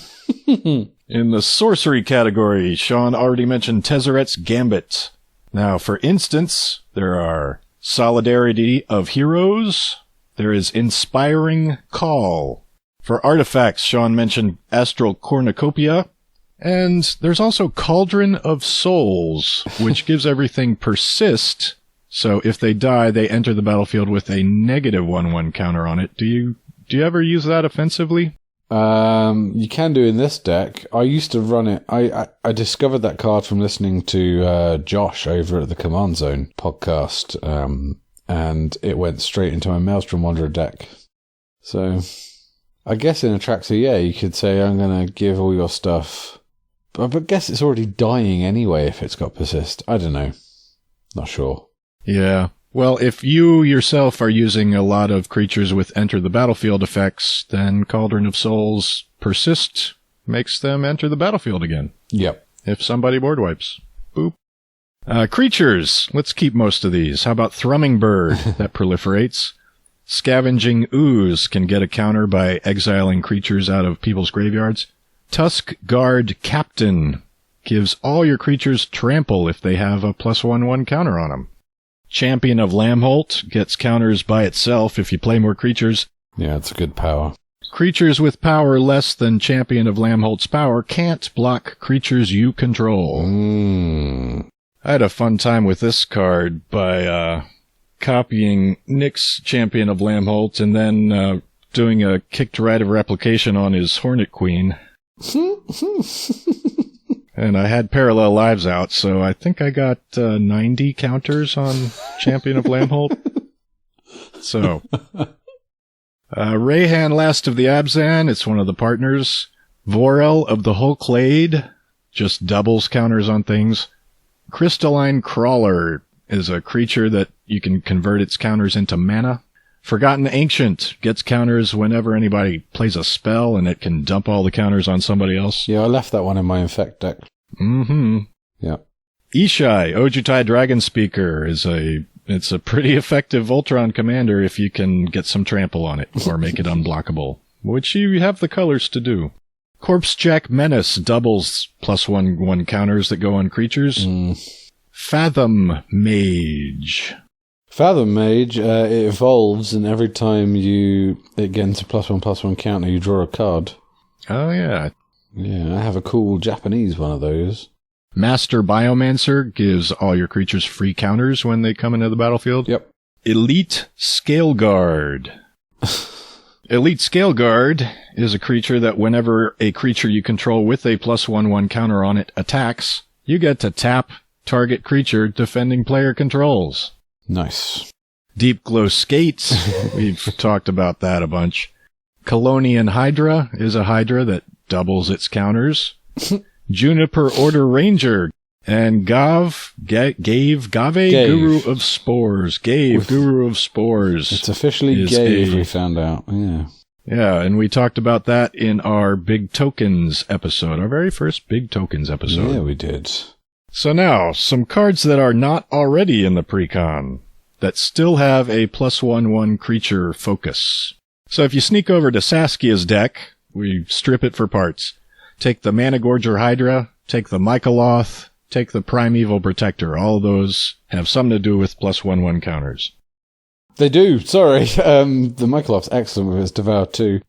[SPEAKER 2] In the sorcery category, Sean already mentioned Tezzeret's Gambit. Now, for instance, there are Solidarity of Heroes. There is Inspiring Call. For artifacts, Sean mentioned Astral Cornucopia. And there's also Cauldron of Souls, which gives everything Persist. So if they die, they enter the battlefield with a -1/1 counter on it. Do you ever use that offensively?
[SPEAKER 1] You can do in this deck. I used to run it. I discovered that card from listening to Josh over at the Command Zone podcast, and it went straight into my Maelstrom Wanderer deck. So I guess in Atraxa, yeah, you could say I'm going to give all your stuff. But I guess it's already dying anyway if it's got Persist. I don't know. Not sure.
[SPEAKER 2] Yeah. Well, if you yourself are using a lot of creatures with enter the battlefield effects, then Cauldron of Souls Persist makes them enter the battlefield again.
[SPEAKER 1] Yep.
[SPEAKER 2] If somebody board wipes. Boop. Creatures. Let's keep most of these. How about Thrumming Bird that proliferates? Scavenging Ooze can get a counter by exiling creatures out of people's graveyards. Tusk Guard Captain gives all your creatures trample if they have a +1/1 counter on them. Champion of Lamholt gets counters by itself if you play more creatures.
[SPEAKER 1] Yeah, it's a good power.
[SPEAKER 2] Creatures with power less than Champion of Lamholt's power can't block creatures you control. I had a fun time with this card by copying Nick's Champion of Lamholt and then doing a kicked right of replication on his Hornet Queen. And I had parallel lives out, so I think I got 90 counters on Champion of Lamholt. So, Rayhan Last of the Abzan, it's one of the partners. Vorel of the Hulklade, just doubles counters on things. Crystalline Crawler is a creature that you can convert its counters into mana. Forgotten Ancient gets counters whenever anybody plays a spell, and it can dump all the counters on somebody else.
[SPEAKER 1] Yeah, I left that one in my Infect deck.
[SPEAKER 2] Mm-hmm.
[SPEAKER 1] Yeah.
[SPEAKER 2] Ishai, Ojutai Dragon Speaker, it's a pretty effective Voltron commander if you can get some trample on it, or make it unblockable, which you have the colors to do. Corpsejack Menace doubles +1/1 counters that go on creatures. Fathom Mage.
[SPEAKER 1] Fathom Mage, it evolves, and every time it gets a +1/+1 counter, you draw a card.
[SPEAKER 2] Oh, yeah.
[SPEAKER 1] Yeah, I have a cool Japanese one of those.
[SPEAKER 2] Master Biomancer gives all your creatures free counters when they come into the battlefield.
[SPEAKER 1] Yep.
[SPEAKER 2] Elite Scale Guard. Elite Scale Guard is a creature that whenever a creature you control with a +1/1 counter on it attacks, you get to tap target creature defending player controls.
[SPEAKER 1] Nice.
[SPEAKER 2] Deep Glow Skates, we've talked about that a bunch. Colonian Hydra is a Hydra that doubles its counters. Juniper Order Ranger. And Gave, Guru of Spores. Guru of Spores.
[SPEAKER 1] It's officially Gave, we found out. Yeah.
[SPEAKER 2] Yeah, and we talked about that in our Big Tokens episode, our very first Big Tokens episode.
[SPEAKER 1] Yeah, we did.
[SPEAKER 2] So now, some cards that are not already in the precon, that still have a +1/1 creature focus. So if you sneak over to Saskia's deck, we strip it for parts. Take the Managorger Hydra, take the Mycoloth, take the Primeval Protector. All of those have something to do with +1/1 counters.
[SPEAKER 1] They do, sorry. The Mycoloth's excellent with its Devour too.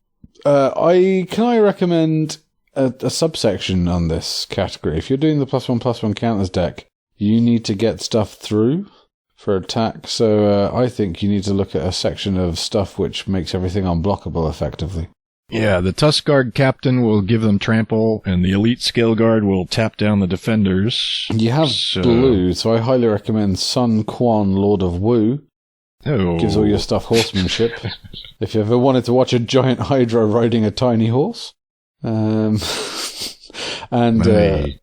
[SPEAKER 1] Can I recommend a subsection on this category? If you're doing the +1/+1 counters deck, you need to get stuff through for attack. So I think you need to look at a section of stuff which makes everything unblockable effectively.
[SPEAKER 2] Yeah, the Tuskguard Captain will give them trample, and the Elite Scale Guard will tap down the defenders.
[SPEAKER 1] You have blue, so I highly recommend Sun Quan, Lord of Wu.
[SPEAKER 2] Oh.
[SPEAKER 1] Gives all your stuff horsemanship. If you ever wanted to watch a giant Hydra riding a tiny horse. And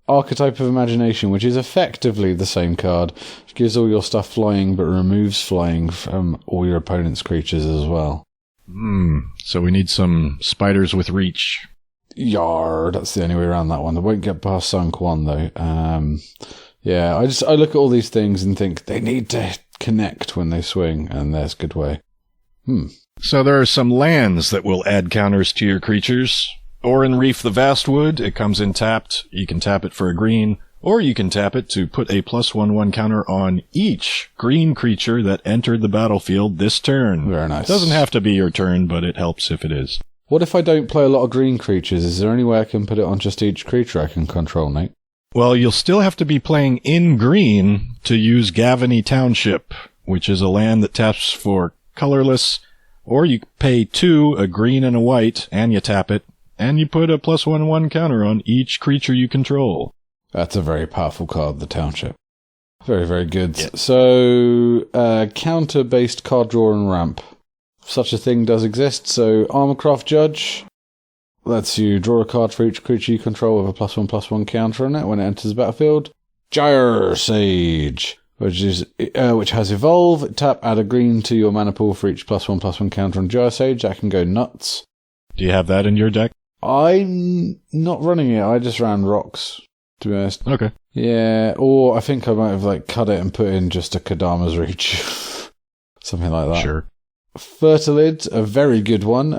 [SPEAKER 1] Archetype of Imagination, which is effectively the same card. Which gives all your stuff flying, but removes flying from all your opponent's creatures as well.
[SPEAKER 2] So we need some spiders with reach.
[SPEAKER 1] Yar, that's the only way around that one. They won't get past Sun Quan though. Yeah, I look at all these things and think they need to connect when they swing, and there's a good way.
[SPEAKER 2] So there are some lands that will add counters to your creatures. Orin Reef the Vastwood, it comes in tapped. You can tap it for a green, or you can tap it to put a +1/1 counter on each green creature that entered the battlefield this turn.
[SPEAKER 1] Very nice.
[SPEAKER 2] It doesn't have to be your turn, but it helps if it is.
[SPEAKER 1] What if I don't play a lot of green creatures? Is there any way I can put it on just each creature I can control, Nate?
[SPEAKER 2] Well, you'll still have to be playing in green to use Gavany Township, which is a land that taps for colorless, or you pay 2, a green and a white, and you tap it, and you put a +1/1 counter on each creature you control.
[SPEAKER 1] That's a very powerful card, the Township. Very, very good. Yeah. So, counter-based card draw and ramp. Such a thing does exist. So, Armorcraft Judge lets you draw a card for each creature you control with a +1/+1 counter on it when it enters the battlefield. Gyre Sage, which has Evolve. Tap, add a green to your mana pool for each +1/+1 counter on Gyre Sage. That can go nuts.
[SPEAKER 2] Do you have that in your deck?
[SPEAKER 1] I'm not running it. I just ran Rocks, to be honest.
[SPEAKER 2] Okay.
[SPEAKER 1] Yeah, or I think I might have cut it and put in just a Kadama's Reach. Something like that.
[SPEAKER 2] Sure.
[SPEAKER 1] Fertilid, a very good one.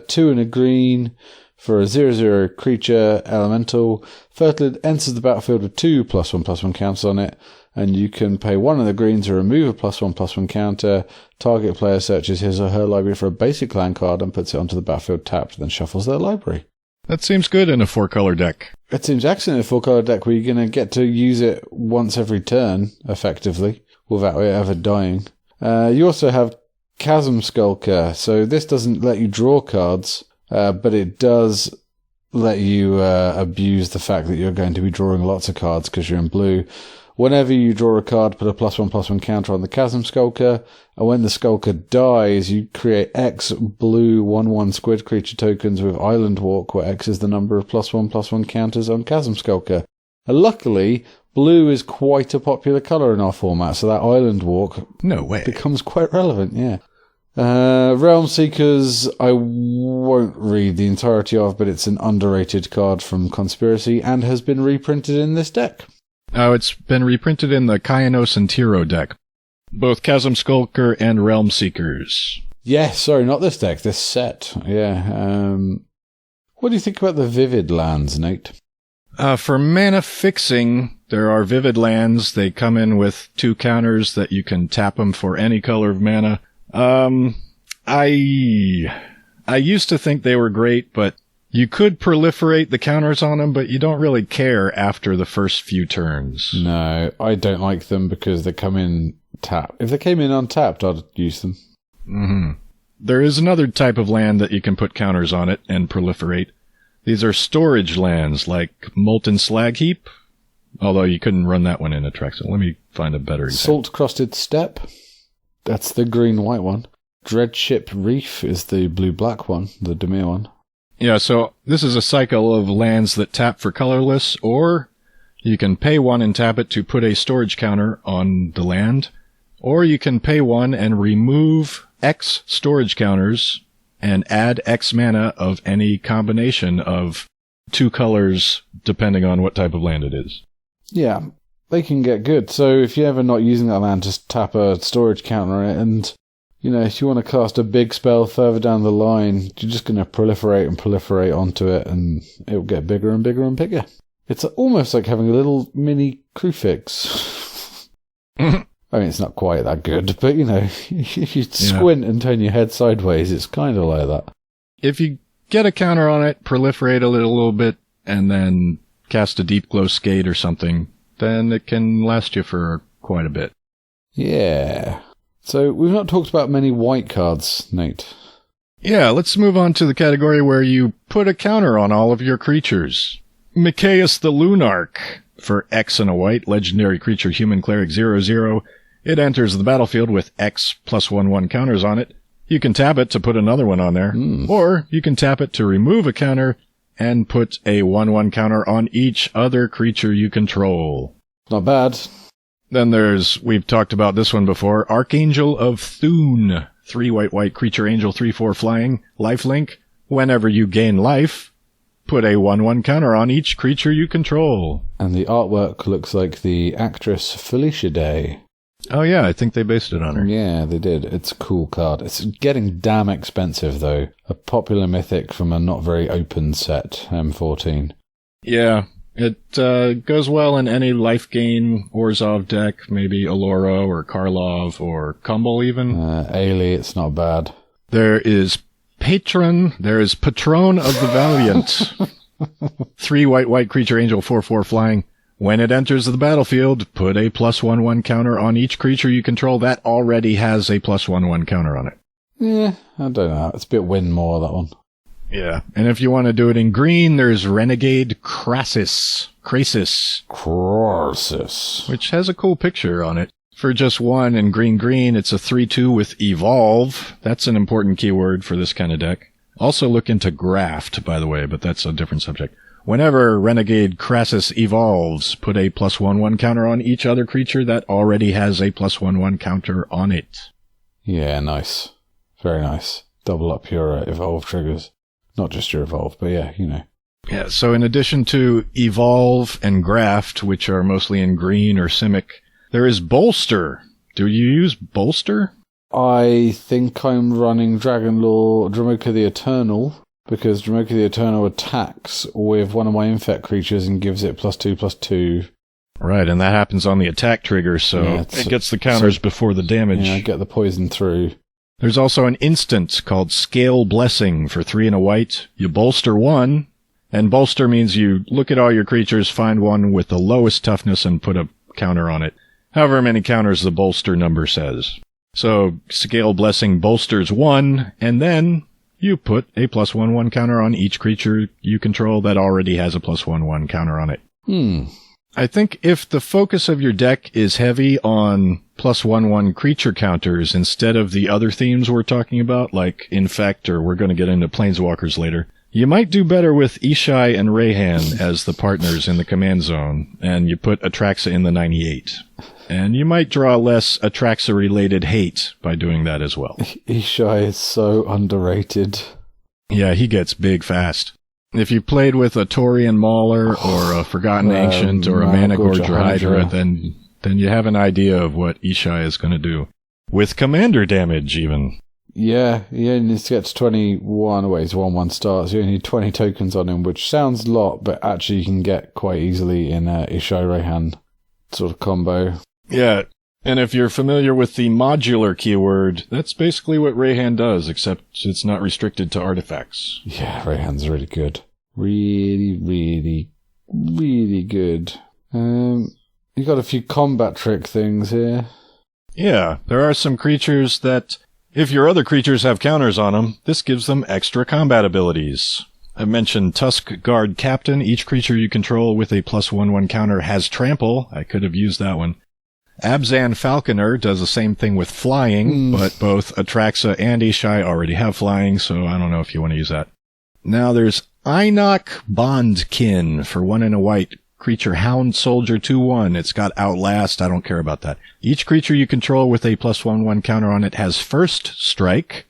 [SPEAKER 1] 2 and a green for a 0/0 creature elemental. Fertilid enters the battlefield with 2 +1/+1 counters on it, and you can pay 1 of the green to remove a +1/+1 counter. Target player searches his or her library for a basic land card and puts it onto the battlefield tapped, then shuffles their library.
[SPEAKER 2] That seems good in a 4-color deck.
[SPEAKER 1] It seems excellent in a 4-color deck where you're going to get to use it once every turn, effectively, without it ever dying. You also have Chasm Skulker, so this doesn't let you draw cards, but it does let you abuse the fact that you're going to be drawing lots of cards because you're in blue. Whenever you draw a card, put a +1/+1 counter on the Chasm Skulker, and when the Skulker dies, you create X blue 1/1 squid creature tokens with Island Walk, where X is the number of +1/+1 counters on Chasm Skulker. And luckily, blue is quite a popular colour in our format, so that Island Walk becomes quite relevant, yeah. Realm Seekers, I won't read the entirety of, but it's an underrated card from Conspiracy and has been reprinted in this deck.
[SPEAKER 2] Oh, it's been reprinted in the Kainos and Tiro deck. Both Chasm Skulker and Realm Seekers.
[SPEAKER 1] Yeah, sorry, not this deck, this set. Yeah. What do you think about the Vivid lands, Nate?
[SPEAKER 2] For mana fixing, there are Vivid lands. They come in with 2 counters that you can tap them for any color of mana. I used to think they were great, but you could proliferate the counters on them, but you don't really care after the first few turns.
[SPEAKER 1] No, I don't like them because they come in tapped. If they came in untapped, I'd use them.
[SPEAKER 2] Mm-hmm. There is another type of land that you can put counters on it and proliferate. These are storage lands, like Molten Slag Heap, although you couldn't run that one in Atraxa. Let me find a better example.
[SPEAKER 1] Salt-Crusted Steppe. That's the green-white one. Dreadship Reef is the blue-black one, the Dimir one.
[SPEAKER 2] Yeah, so this is a cycle of lands that tap for colorless, or you can pay 1 and tap it to put a storage counter on the land, or you can pay 1 and remove X storage counters and add X mana of any combination of 2 colors, depending on what type of land it is.
[SPEAKER 1] Yeah, they can get good. So if you're ever not using that land, just tap a storage counter on it, and if you want to cast a big spell further down the line, you're just going to proliferate onto it, and it'll get bigger and bigger and bigger. It's almost like having a little mini Crufix. I mean, it's not quite that good, but if you squint and turn your head sideways, it's kind of like that.
[SPEAKER 2] If you get a counter on it, proliferate a little bit, and then cast a Deep Glow Skate or something, then it can last you for quite a bit.
[SPEAKER 1] Yeah. So we've not talked about many white cards, Nate.
[SPEAKER 2] Yeah, let's move on to the category where you put a counter on all of your creatures. Mikaeus the Lunarch. For X and a white, legendary creature, human cleric 0/0. It enters the battlefield with X +1/1 counters on it. You can tap it to put another one on there, or you can tap it to remove a counter and put a 1/1 counter on each other creature you control.
[SPEAKER 1] Not bad.
[SPEAKER 2] Then we've talked about this one before, Archangel of Thune. 3 white creature angel, 3/4 flying, lifelink. Whenever you gain life, put a 1/1 counter on each creature you control.
[SPEAKER 1] And the artwork looks like the actress Felicia Day.
[SPEAKER 2] Oh yeah, I think they based it on her.
[SPEAKER 1] Yeah, they did. It's a cool card. It's getting damn expensive, though. A popular mythic from a not very open set, M14.
[SPEAKER 2] Yeah, it goes well in any life gain Orzhov deck, maybe Allura or Karlov or Kumble even.
[SPEAKER 1] Ailey, it's not bad.
[SPEAKER 2] There is Patron of the Valiant. 3 white creature angel, 4/4 flying. When it enters the battlefield, put a +1/1 counter on each creature you control that already has a +1/1 counter on it.
[SPEAKER 1] Yeah, I don't know. It's a bit win more, that one.
[SPEAKER 2] Yeah, and if you want to do it in green, there's Renegade Krasis, which has a cool picture on it. For just 1 in green, it's a 3/2 with Evolve. That's an important keyword for this kind of deck. Also look into Graft, by the way, but that's a different subject. Whenever Renegade Krasis evolves, put a +1/1 counter on each other creature that already has a +1/1 counter on it.
[SPEAKER 1] Yeah, nice. Very nice. Double up your evolve triggers. Not just your evolve, but yeah,
[SPEAKER 2] Yeah, so in addition to Evolve and Graft, which are mostly in green or Simic, there is Bolster. Do you use Bolster?
[SPEAKER 1] I think I'm running Dragonlore Dromoka the Eternal, because Dromoka the Eternal attacks with one of my infect creatures and gives it +2/+2.
[SPEAKER 2] Right, and that happens on the attack trigger, so it gets the counters before the damage.
[SPEAKER 1] Yeah, get the poison through.
[SPEAKER 2] There's also an instant called Scale Blessing for 3 and a white. You bolster 1, and bolster means you look at all your creatures, find one with the lowest toughness, and put a counter on it. However many counters the bolster number says. So Scale Blessing bolsters 1, and then you put a +1/1 counter on each creature you control that already has a +1/1 counter on it. I think if the focus of your deck is heavy on +1/1 creature counters instead of the other themes we're talking about, like Infect, or we're going to get into Planeswalkers later, you might do better with Ishai and Rayhan as the partners in the command zone, and you put Atraxa in the 98. And you might draw less Atraxa-related hate by doing that as well.
[SPEAKER 1] Ishai is so underrated.
[SPEAKER 2] Yeah, he gets big fast. If you played with a Taurian Mauler or a Forgotten Ancient or a Managorge Hydra, then you have an idea of what Ishai is going to do. With commander damage, even.
[SPEAKER 1] Yeah, he only needs to get to 21. Well, he's 1/1 starts. You only need 20 tokens on him, which sounds a lot, but actually you can get quite easily in Ishai Rayhan sort of combo.
[SPEAKER 2] Yeah, and if you're familiar with the modular keyword, that's basically what Rayhan does, except it's not restricted to artifacts.
[SPEAKER 1] Yeah, Rayhan's really good. Really, really, really good. You got a few combat trick things here.
[SPEAKER 2] Yeah, there are some creatures that, if your other creatures have counters on them, this gives them extra combat abilities. I mentioned Tusk Guard Captain. Each creature you control with a +1/1 counter has trample. I could have used that one. Abzan Falconer does the same thing with flying, but both Atraxa and Ishai already have flying, so I don't know if you want to use that. Now there's Einok Bondkin for 1 and a white. Creature Hound Soldier 2/1. It's got Outlast. I don't care about that. Each creature you control with a +1/1 counter on it has First Strike,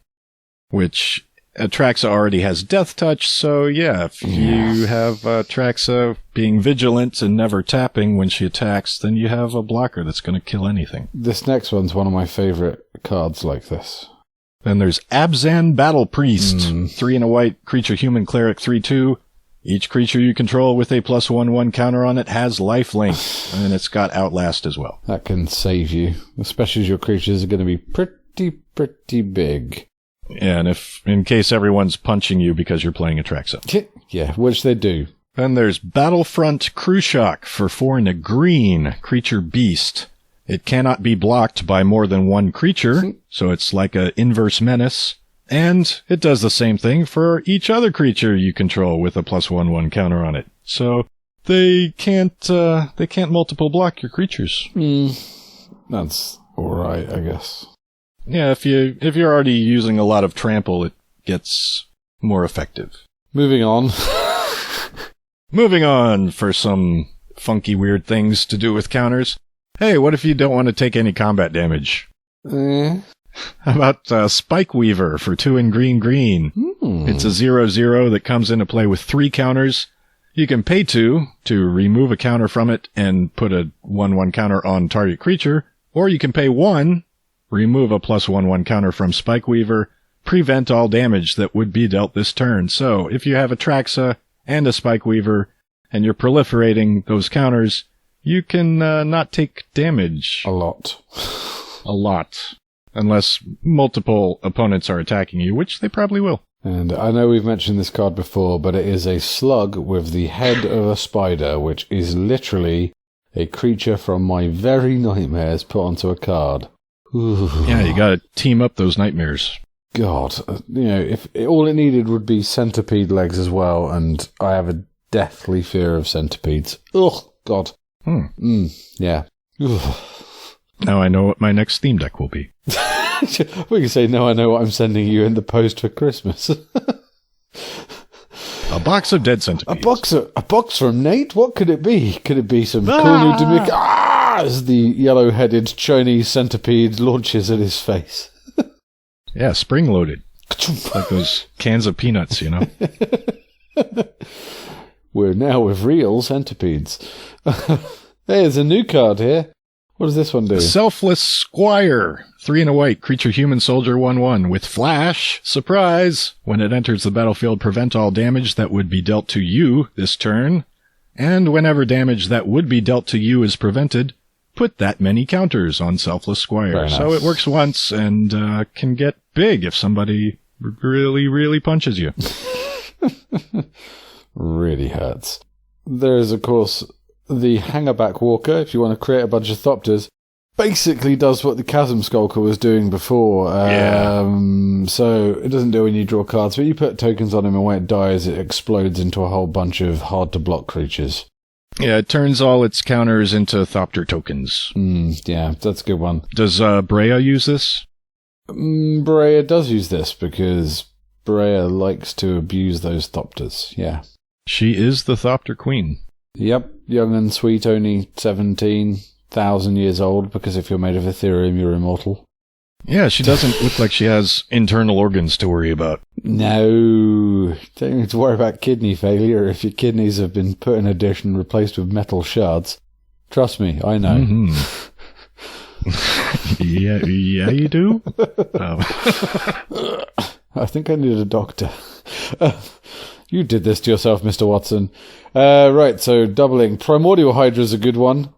[SPEAKER 2] which Atraxa already has Death Touch, so yeah, if you have Atraxa being vigilant and never tapping when she attacks, then you have a blocker that's going to kill anything.
[SPEAKER 1] This next one's one of my favourite cards like this.
[SPEAKER 2] Then there's Abzan Battle Priest, 3 and a white, creature human cleric 3/2. Each creature you control with a +1/1 counter on it has lifelink, and it's got Outlast as well.
[SPEAKER 1] That can save you, especially as your creatures are going to be pretty big.
[SPEAKER 2] Yeah, and if, in case everyone's punching you because you're playing Atraxa.
[SPEAKER 1] Yeah, which they do.
[SPEAKER 2] Then there's Battlefront Krushak for 4 and a green, creature beast. It cannot be blocked by more than one creature, so it's like an inverse menace. And it does the same thing for each other creature you control with a +1/1 counter on it. So they can't multiple block your creatures.
[SPEAKER 1] That's alright, I guess.
[SPEAKER 2] Yeah, if you're already using a lot of trample, it gets more effective.
[SPEAKER 1] Moving on.
[SPEAKER 2] Moving on for some funky weird things to do with counters. Hey, what if you don't want to take any combat damage? How about Spike Weaver for 2 and green? It's a 0/0 that comes into play with 3 counters. You can pay 2 to remove a counter from it and put a 1/1 counter on target creature, or you can pay 1, remove a +1/1 counter from Spike Weaver, prevent all damage that would be dealt this turn. So if you have Atraxa and a Spike Weaver, and you're proliferating those counters, you can not take damage.
[SPEAKER 1] A lot.
[SPEAKER 2] A lot. Unless multiple opponents are attacking you, which they probably will.
[SPEAKER 1] And I know we've mentioned this card before, but it is a slug with the head of a spider, which is literally a creature from my very nightmares put onto a card. Ooh.
[SPEAKER 2] Yeah, you gotta team up those nightmares.
[SPEAKER 1] God, if all it needed would be centipede legs as well, and I have a deathly fear of centipedes. Ugh, God. Yeah. Ugh.
[SPEAKER 2] Now I know what my next theme deck will be.
[SPEAKER 1] We can say, no, I know what I'm sending you in the post for Christmas.
[SPEAKER 2] A box of dead centipedes.
[SPEAKER 1] A box from Nate? What could it be? Could it be some cool new Demik? As the yellow-headed Chinese centipede launches at his face.
[SPEAKER 2] Yeah, spring-loaded. Like those cans of peanuts,
[SPEAKER 1] We're now with real centipedes. There's a new card here. What does this one do?
[SPEAKER 2] Selfless Squire. 3 and a white, creature human soldier 1/1. With flash, surprise! When it enters the battlefield, prevent all damage that would be dealt to you this turn. And whenever damage that would be dealt to you is prevented, put that many counters on Selfless Squire.
[SPEAKER 1] Very nice.
[SPEAKER 2] So it works once and can get big if somebody really, really punches you.
[SPEAKER 1] Really hurts. There is, of course, the Hangerback Walker, if you want to create a bunch of Thopters. Basically does what the Chasm Skulker was doing before. So it doesn't do when you draw cards, but you put tokens on him, and when it dies, it explodes into a whole bunch of hard-to-block creatures.
[SPEAKER 2] Yeah, it turns all its counters into Thopter tokens.
[SPEAKER 1] Yeah, that's a good one.
[SPEAKER 2] Does Brea use this?
[SPEAKER 1] Brea does use this because Brea likes to abuse those Thopters, yeah.
[SPEAKER 2] She is the Thopter queen.
[SPEAKER 1] Yep, young and sweet, only 17,000 years old, because if you're made of Ethereum, you're immortal.
[SPEAKER 2] Yeah, she doesn't look like she has internal organs to worry about.
[SPEAKER 1] No, don't need to worry about kidney failure if your kidneys have been put in a dish and replaced with metal shards. Trust me, I know.
[SPEAKER 2] Mm-hmm. yeah, you do? Oh.
[SPEAKER 1] I think I need a doctor. You did this to yourself, Mr. Watson. Right, so doubling. Primordial Hydra is a good one.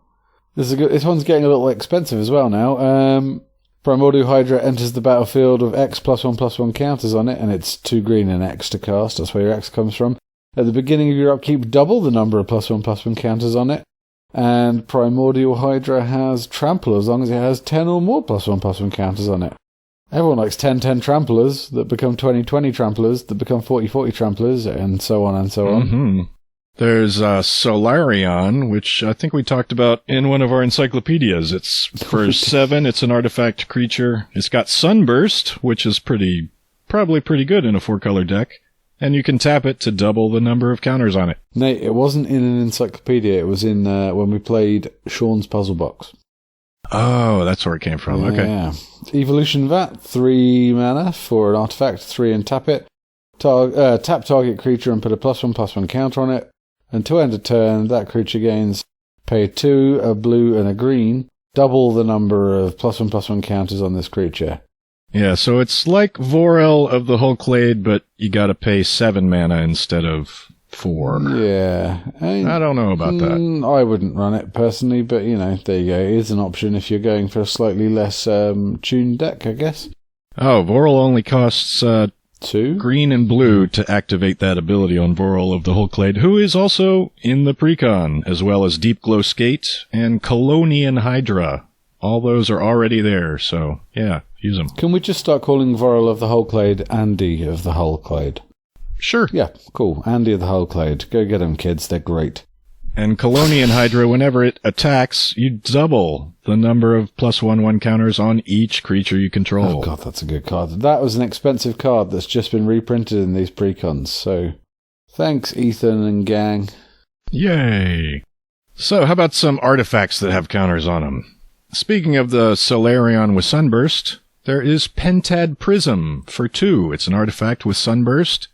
[SPEAKER 1] This one's getting a little expensive as well now. Primordial Hydra enters the battlefield with X +1/+1 counters on it, and it's 2 green and X to cast. That's where your X comes from. At the beginning of your upkeep, double the number of +1/+1 counters on it. And Primordial Hydra has Trample as long as it has 10 or more +1/+1 counters on it. Everyone likes 10/10 tramplers that become 20/20 tramplers that become 40/40 tramplers, and so on and so on.
[SPEAKER 2] Mm-hmm. There's Solarion, which I think we talked about in one of our encyclopedias. It's for 7, it's an artifact creature. It's got Sunburst, which is probably pretty good in a 4-color deck. And you can tap it to double the number of counters on it.
[SPEAKER 1] Nate, it wasn't in an encyclopedia. It was in when we played Sean's Puzzle Box.
[SPEAKER 2] Oh, that's where it came from. Okay.
[SPEAKER 1] Yeah. Evolution Vat, 3 mana for an artifact, 3 and tap it. Tap target creature and put a +1/+1 counter on it. Until end of turn, that creature gains pay 2, a blue and a green. Double the number of +1/+1 counters on this creature.
[SPEAKER 2] Yeah, so it's like Vorel of the Hulklade, but you gotta pay 7 mana instead of 4.
[SPEAKER 1] Yeah.
[SPEAKER 2] I don't know about that.
[SPEAKER 1] I wouldn't run it personally, but, there you go. It is an option if you're going for a slightly less tuned deck, I guess.
[SPEAKER 2] Oh, Vorel only costs
[SPEAKER 1] 2?
[SPEAKER 2] Green and blue to activate that ability on Vorel of the Hulklade, who is also in the precon, as well as Deep Glow Skate and Colonian Hydra. All those are already there, so, yeah, use them.
[SPEAKER 1] Can we just start calling Vorel of the Hulklade Andy of the Hulklade?
[SPEAKER 2] Sure.
[SPEAKER 1] Yeah, cool. Andy of the Hulklade. Go get them, kids. They're great.
[SPEAKER 2] And Colonian Hydra, whenever it attacks, you double the number of +1/1 counters on each creature you control.
[SPEAKER 1] Oh god, that's a good card. That was an expensive card that's just been reprinted in these precons, so thanks, Ethan and gang.
[SPEAKER 2] Yay! So, how about some artifacts that have counters on them? Speaking of the Solarion with Sunburst, there is Pentad Prism for 2. It's an artifact with Sunburst.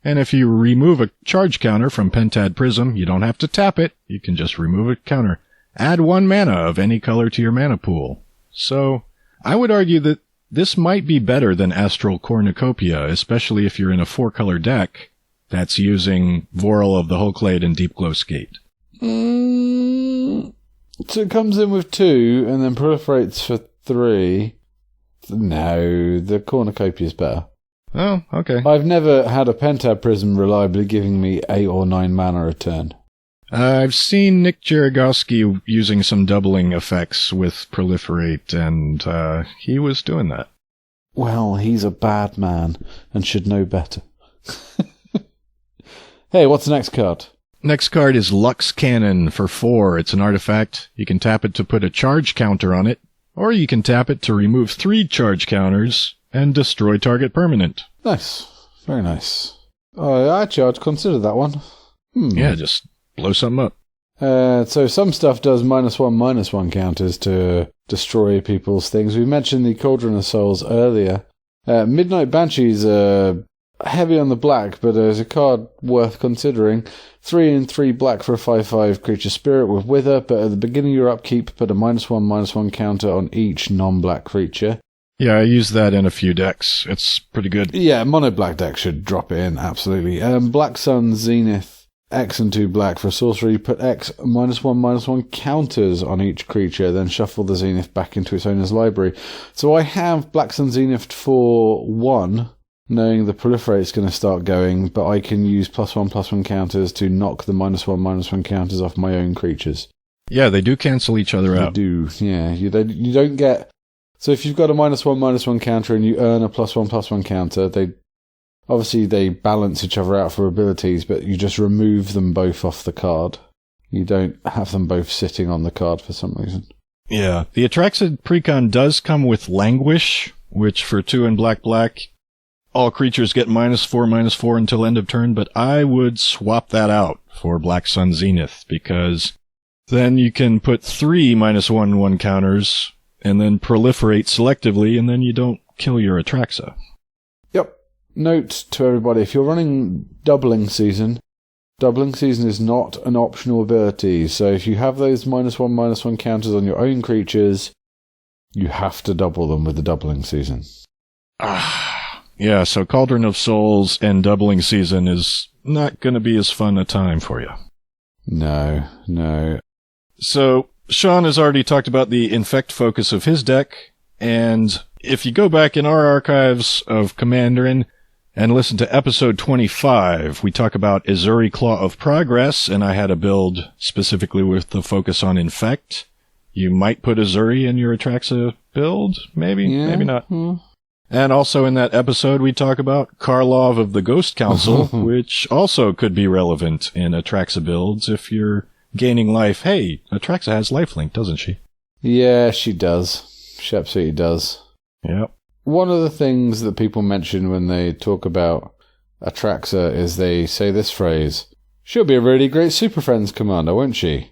[SPEAKER 2] And if you remove a charge counter from Pentad Prism, you don't have to tap it. You can just remove a counter. Add 1 mana of any color to your mana pool. So, I would argue that this might be better than Astral Cornucopia, especially if you're in a 4-color deck that's using Vorel of the Hulklade and Deep Glow Skate.
[SPEAKER 1] So it comes in with 2 and then proliferates for 3. No, the Cornucopia is better.
[SPEAKER 2] Oh, okay.
[SPEAKER 1] I've never had a Pentad Prism reliably giving me 8 or 9 mana a turn.
[SPEAKER 2] I've seen Nick Jarogowski using some doubling effects with Proliferate, and he was doing that.
[SPEAKER 1] Well, he's a bad man and should know better. Hey, what's the next card?
[SPEAKER 2] Next card is Lux Cannon for 4. It's an artifact. You can tap it to put a charge counter on it, or you can tap it to remove 3 charge counters and destroy target permanent.
[SPEAKER 1] Nice. Very nice. Actually, I'd consider that one.
[SPEAKER 2] Yeah, just blow something up.
[SPEAKER 1] So some stuff does -1/-1 counters to destroy people's things. We mentioned the Cauldron of Souls earlier. Midnight Banshees are heavy on the black, but there's a card worth considering. 3 and 3 black for a 5/5 creature spirit with Wither, but at the beginning of your upkeep, put a -1/-1 counter on each non-black creature.
[SPEAKER 2] Yeah, I use that in a few decks. It's pretty good.
[SPEAKER 1] Yeah, mono-black deck should drop it in, absolutely. Black Sun Zenith, X and 2 black for a sorcery, put X -1/-1 counters on each creature, then shuffle the Zenith back into its owner's library. So I have Black Sun Zenith for 1, knowing the Proliferate is going to start going, but I can use +1/+1 counters to knock the -1/-1 counters off my own creatures.
[SPEAKER 2] Yeah, they do cancel each other out.
[SPEAKER 1] They do, yeah. You don't get... So if you've got a -1/-1 counter and you earn a +1/+1 counter, they balance each other out for abilities, but you just remove them both off the card. You don't have them both sitting on the card for some reason.
[SPEAKER 2] Yeah, the Atraxa precon does come with Languish, which for 2 and black, all creatures get -4/-4 until end of turn, but I would swap that out for Black Sun Zenith, because then you can put 3 -1/1 counters and then proliferate selectively, and then you don't kill your Atraxa.
[SPEAKER 1] Yep. Note to everybody, if you're running Doubling Season is not an optional ability, so if you have those -1/-1 counters on your own creatures, you have to double them with the Doubling Season.
[SPEAKER 2] Yeah, so Cauldron of Souls and Doubling Season is not going to be as fun a time for you.
[SPEAKER 1] No.
[SPEAKER 2] So, Sean has already talked about the Infect focus of his deck, and if you go back in our archives of Commanderin and listen to episode 25, we talk about Azuri Claw of Progress, and I had a build specifically with the focus on Infect. You might put Azuri in your Atraxa build, maybe, maybe not. And also in that episode, we talk about Karlov of the Ghost Council, which also could be relevant in Atraxa builds if you're gaining life. Hey, Atraxa has lifelink, doesn't she?
[SPEAKER 1] Yeah, she does. She absolutely does.
[SPEAKER 2] Yep.
[SPEAKER 1] One of the things that people mention when they talk about Atraxa is they say this phrase, "She'll be a really great Super Friends commander, won't she?"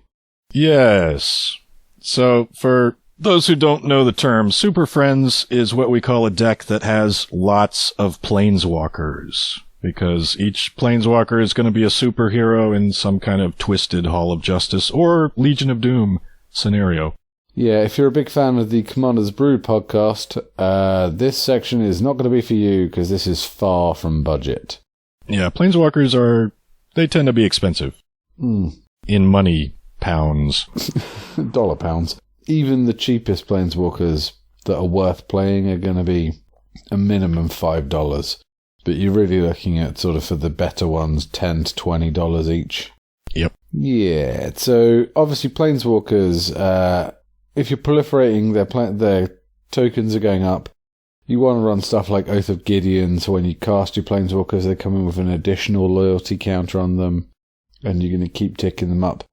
[SPEAKER 2] Yes. So, for those who don't know the term, Super Friends is what we call a deck that has lots of planeswalkers, because each planeswalker is going to be a superhero in some kind of twisted Hall of Justice or Legion of Doom scenario.
[SPEAKER 1] Yeah, if you're a big fan of the Commander's Brew podcast, this section is not going to be for you, because this is far from budget.
[SPEAKER 2] Yeah, planeswalkers they tend to be expensive. In money, pounds.
[SPEAKER 1] Dollar pounds. Even the cheapest planeswalkers that are worth playing are going to be a minimum $5. But you're really looking at sort of, for the better ones, $10 to $20 each.
[SPEAKER 2] Yep.
[SPEAKER 1] Yeah, so obviously planeswalkers, if you're proliferating, their tokens are going up. You want to run stuff like Oath of Gideon, so when you cast your planeswalkers, they come in with an additional loyalty counter on them, and you're going to keep ticking them up.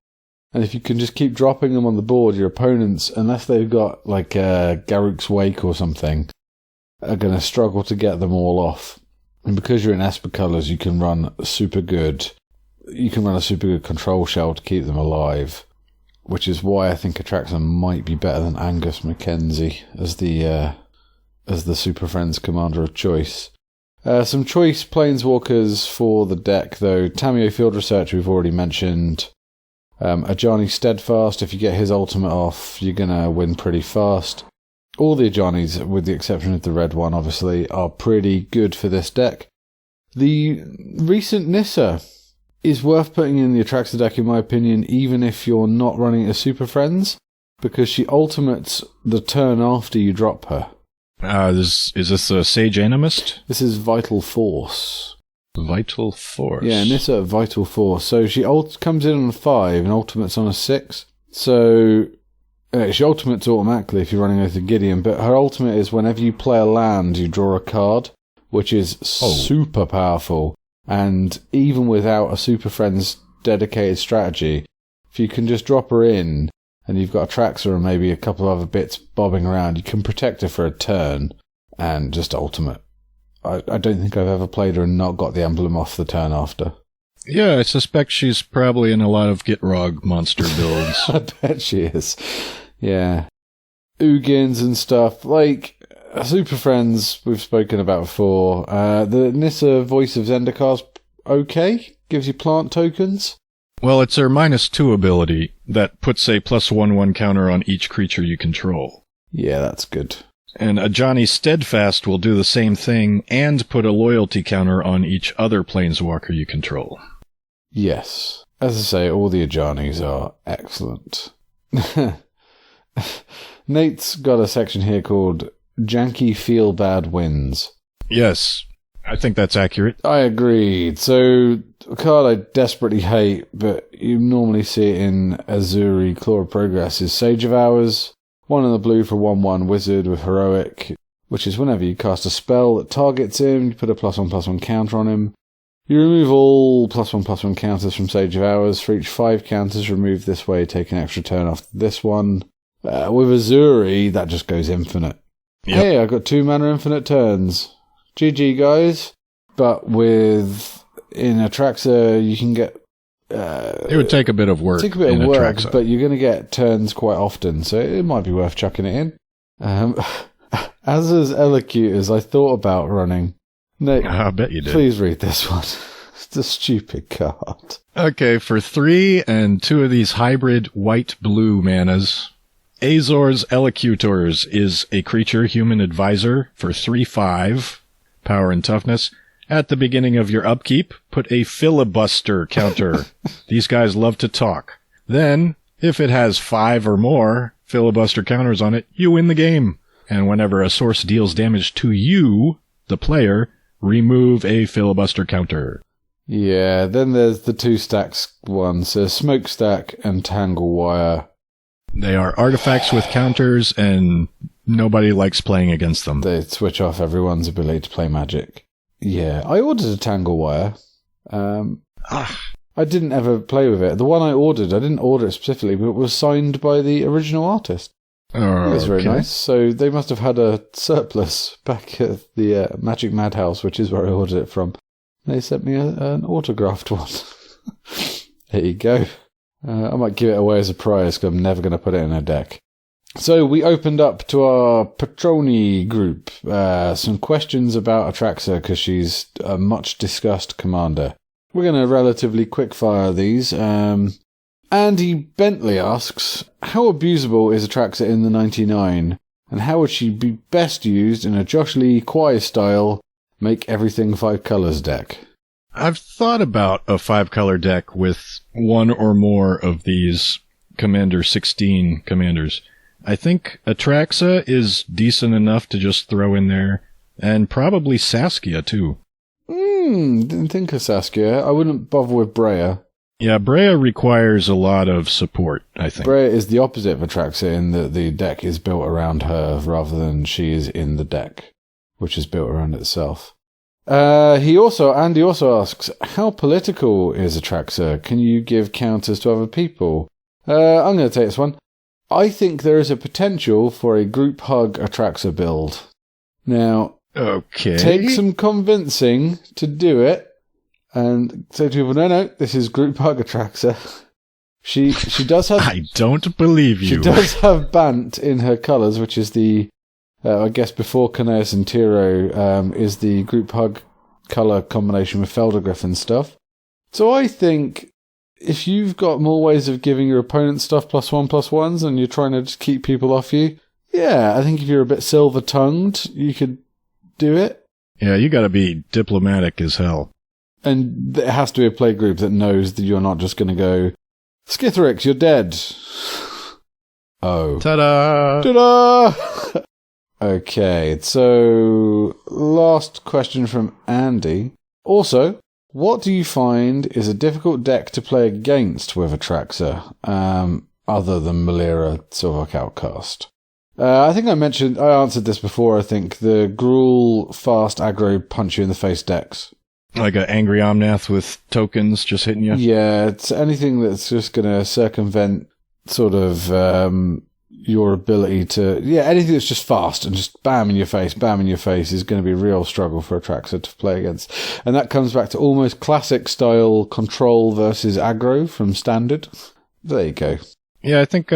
[SPEAKER 1] And if you can just keep dropping them on the board, your opponents, unless they've got like Garruk's Wake or something, are going to struggle to get them all off. And because you're in Esper colours, you can run super good. You can run a super good control shell to keep them alive, which is why I think Atraxa might be better than Angus Mackenzie as the Super Friends commander of choice. Some choice planeswalkers for the deck, though. Tamiyo Field Researcher we've already mentioned. Ajani Steadfast, if you get his ultimate off, you're going to win pretty fast. All the Ajanis, with the exception of the red one, obviously, are pretty good for this deck. The recent Nissa is worth putting in the Atraxa deck, in my opinion, even if you're not running a Super Friends, because she ultimates the turn after you drop her.
[SPEAKER 2] Is this a Sage Animist?
[SPEAKER 1] This is Vital Force.
[SPEAKER 2] Vital Force.
[SPEAKER 1] Yeah, Nissa Vital Force. So she comes in on a 5 and ultimates on a 6. So she ultimates automatically if you're running Oath of Gideon, but her ultimate is whenever you play a land, you draw a card, which is super powerful. And even without a Super Friends dedicated strategy, if you can just drop her in and you've got Atraxa and maybe a couple of other bits bobbing around, you can protect her for a turn and just ultimate. I don't think I've ever played her and not got the emblem off the turn after.
[SPEAKER 2] Yeah, I suspect she's probably in a lot of Gitrog monster builds.
[SPEAKER 1] I bet she is. Yeah. Ugins and stuff. Like, Super Friends we've spoken about before. The Nissa Voice of Zendikar, okay. Gives you plant tokens.
[SPEAKER 2] Well, it's her -2 ability that puts a +1/1 counter on each creature you control.
[SPEAKER 1] Yeah, that's good.
[SPEAKER 2] And Ajani Steadfast will do the same thing and put a loyalty counter on each other planeswalker you control.
[SPEAKER 1] Yes. As I say, all the Ajanis are excellent. Nate's got a section here called Janky Feel Bad Wins.
[SPEAKER 2] Yes, I think that's accurate.
[SPEAKER 1] I agreed. So, a card I desperately hate, but you normally see it in Azuri Claw of Progress, is Sage of Hours. 1 in the blue for 1/1 wizard with heroic, which is whenever you cast a spell that targets him, you put a +1/+1 counter on him. You remove all +1/+1 counters from Sage of Hours. For each 5 counters removed this way, take an extra turn off this one. With Azuri, that just goes infinite. Yep. Hey, I got 2 mana infinite turns. GG, guys. But in Atraxa, you can get...
[SPEAKER 2] it would take a bit of work.
[SPEAKER 1] Take a bit of work, but you're going to get turns quite often, so it might be worth chucking it in. As Elocutors, I thought about running. Nate,
[SPEAKER 2] I bet you did.
[SPEAKER 1] Please read this one. It's a stupid card.
[SPEAKER 2] Okay, for 3 and 2 of these hybrid white-blue manas, Azor's Elocutors is a creature human advisor for 3/5, power and toughness. At the beginning of your upkeep, put a filibuster counter. These guys love to talk. Then, if it has 5 or more filibuster counters on it, you win the game. And whenever a source deals damage to you, the player, remove a filibuster counter.
[SPEAKER 1] Yeah, then there's the 2 stacks ones. So Smokestack and Tangle Wire.
[SPEAKER 2] They are artifacts with counters, and nobody likes playing against them.
[SPEAKER 1] They switch off everyone's ability to play Magic. Yeah, I ordered a Tangle Wire. I didn't ever play with it. The one I ordered, I didn't order it specifically, but it was signed by the original artist.
[SPEAKER 2] Oh,
[SPEAKER 1] it was very nice. So they must have had a surplus back at the Magic Madhouse, which is where I ordered it from. They sent me an autographed one. There you go. I might give it away as a prize because I'm never going to put it in a deck. So we opened up to our Patroni group some questions about Atraxa because she's a much discussed commander. We're going to relatively quick fire these. Andy Bentley asks, how abusable is Atraxa in the 99? And how would she be best used in a Josh Lee Kwai style make everything 5 colors deck?
[SPEAKER 2] I've thought about a 5-color deck with 1 or more of these Commander 16 commanders. I think Atraxa is decent enough to just throw in there, and probably Saskia too.
[SPEAKER 1] Didn't think of Saskia. I wouldn't bother with Breya.
[SPEAKER 2] Yeah, Breya requires a lot of support, I think.
[SPEAKER 1] Breya is the opposite of Atraxa in that the deck is built around her rather than she is in the deck, which is built around itself. Andy also asks, how political is Atraxa? Can you give counters to other people? I'm going to take this one. I think there is a potential for a group hug Atraxa build. Now,
[SPEAKER 2] okay,
[SPEAKER 1] take some convincing to do it, and say to people, no, this is group hug Atraxa. She does have...
[SPEAKER 2] I don't believe you.
[SPEAKER 1] She does have Bant in her colours, which is the... I guess before Caneus and Tiro is the group hug colour combination with Feldergriff and stuff. So I think if you've got more ways of giving your opponent stuff +1/+1s and you're trying to just keep people off you, yeah, I think if you're a bit silver-tongued, you could do it.
[SPEAKER 2] Yeah, you gotta be diplomatic as hell.
[SPEAKER 1] And it has to be a play group that knows that you're not just going to go, Skitherix, you're dead. Oh.
[SPEAKER 2] Ta-da!
[SPEAKER 1] Ta-da! Okay, so last question from Andy. Also, what do you find is a difficult deck to play against with Atraxa, other than Malira Silvark Outcast? I think I answered this before, I think. The Gruul fast aggro punch you in the face decks.
[SPEAKER 2] Like an Angry Omnath with tokens just hitting you?
[SPEAKER 1] Yeah, it's anything that's just going to circumvent sort of your ability to... Yeah, anything that's just fast and just bam in your face is going to be a real struggle for Atraxa to play against. And that comes back to almost classic style control versus aggro from Standard. There you go.
[SPEAKER 2] Yeah, I think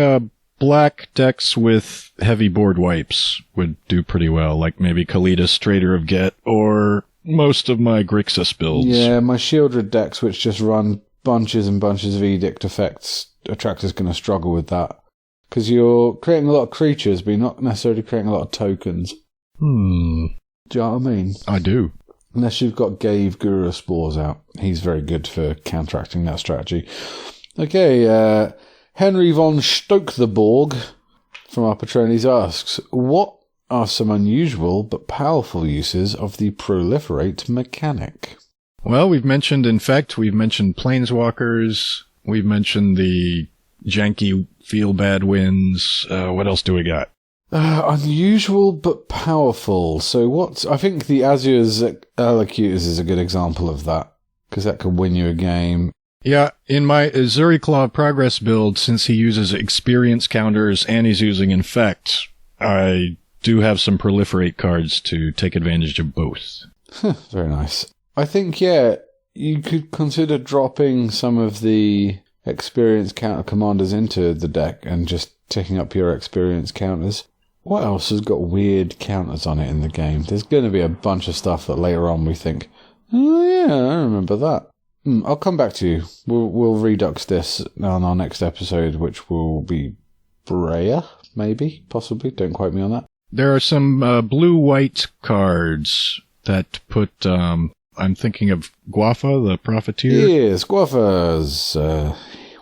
[SPEAKER 2] black decks with heavy board wipes would do pretty well, like maybe Kalidas, Trader of Get, or most of my Grixis builds.
[SPEAKER 1] Yeah, my Shieldred decks, which just run bunches and bunches of Edict effects, Atraxa's going to struggle with that. Because you're creating a lot of creatures, but you're not necessarily creating a lot of tokens. Do you know what I mean?
[SPEAKER 2] I do.
[SPEAKER 1] Unless you've got Gave Guru Spores out. He's very good for counteracting that strategy. Okay, Henry von Stoke-the-Borg from our Patronies asks, what are some unusual but powerful uses of the Proliferate mechanic?
[SPEAKER 2] Well, we've mentioned Infect, we've mentioned Planeswalkers, we've mentioned the janky feel-bad wins. What else do we got?
[SPEAKER 1] Unusual but powerful. So I think the Azure's Elocutors is a good example of that. because that could win you a game.
[SPEAKER 2] Yeah, in my Zuriclaw progress build, since he uses experience counters and he's using Infect, I do have some proliferate cards to take advantage of both.
[SPEAKER 1] Very nice. I think, yeah, you could consider dropping some of the experience counter commanders into the deck and just ticking up your experience counters. What else has got weird counters on it in the game? There's going to be a bunch of stuff that later on we think, oh yeah, I remember that. I'll come back to you. We'll redux this on our next episode, which will be Breya, maybe, possibly. Don't quote me on that.
[SPEAKER 2] There are some blue-white cards that put, I'm thinking of Guafa, the Profiteer.
[SPEAKER 1] Yes, Guafa's,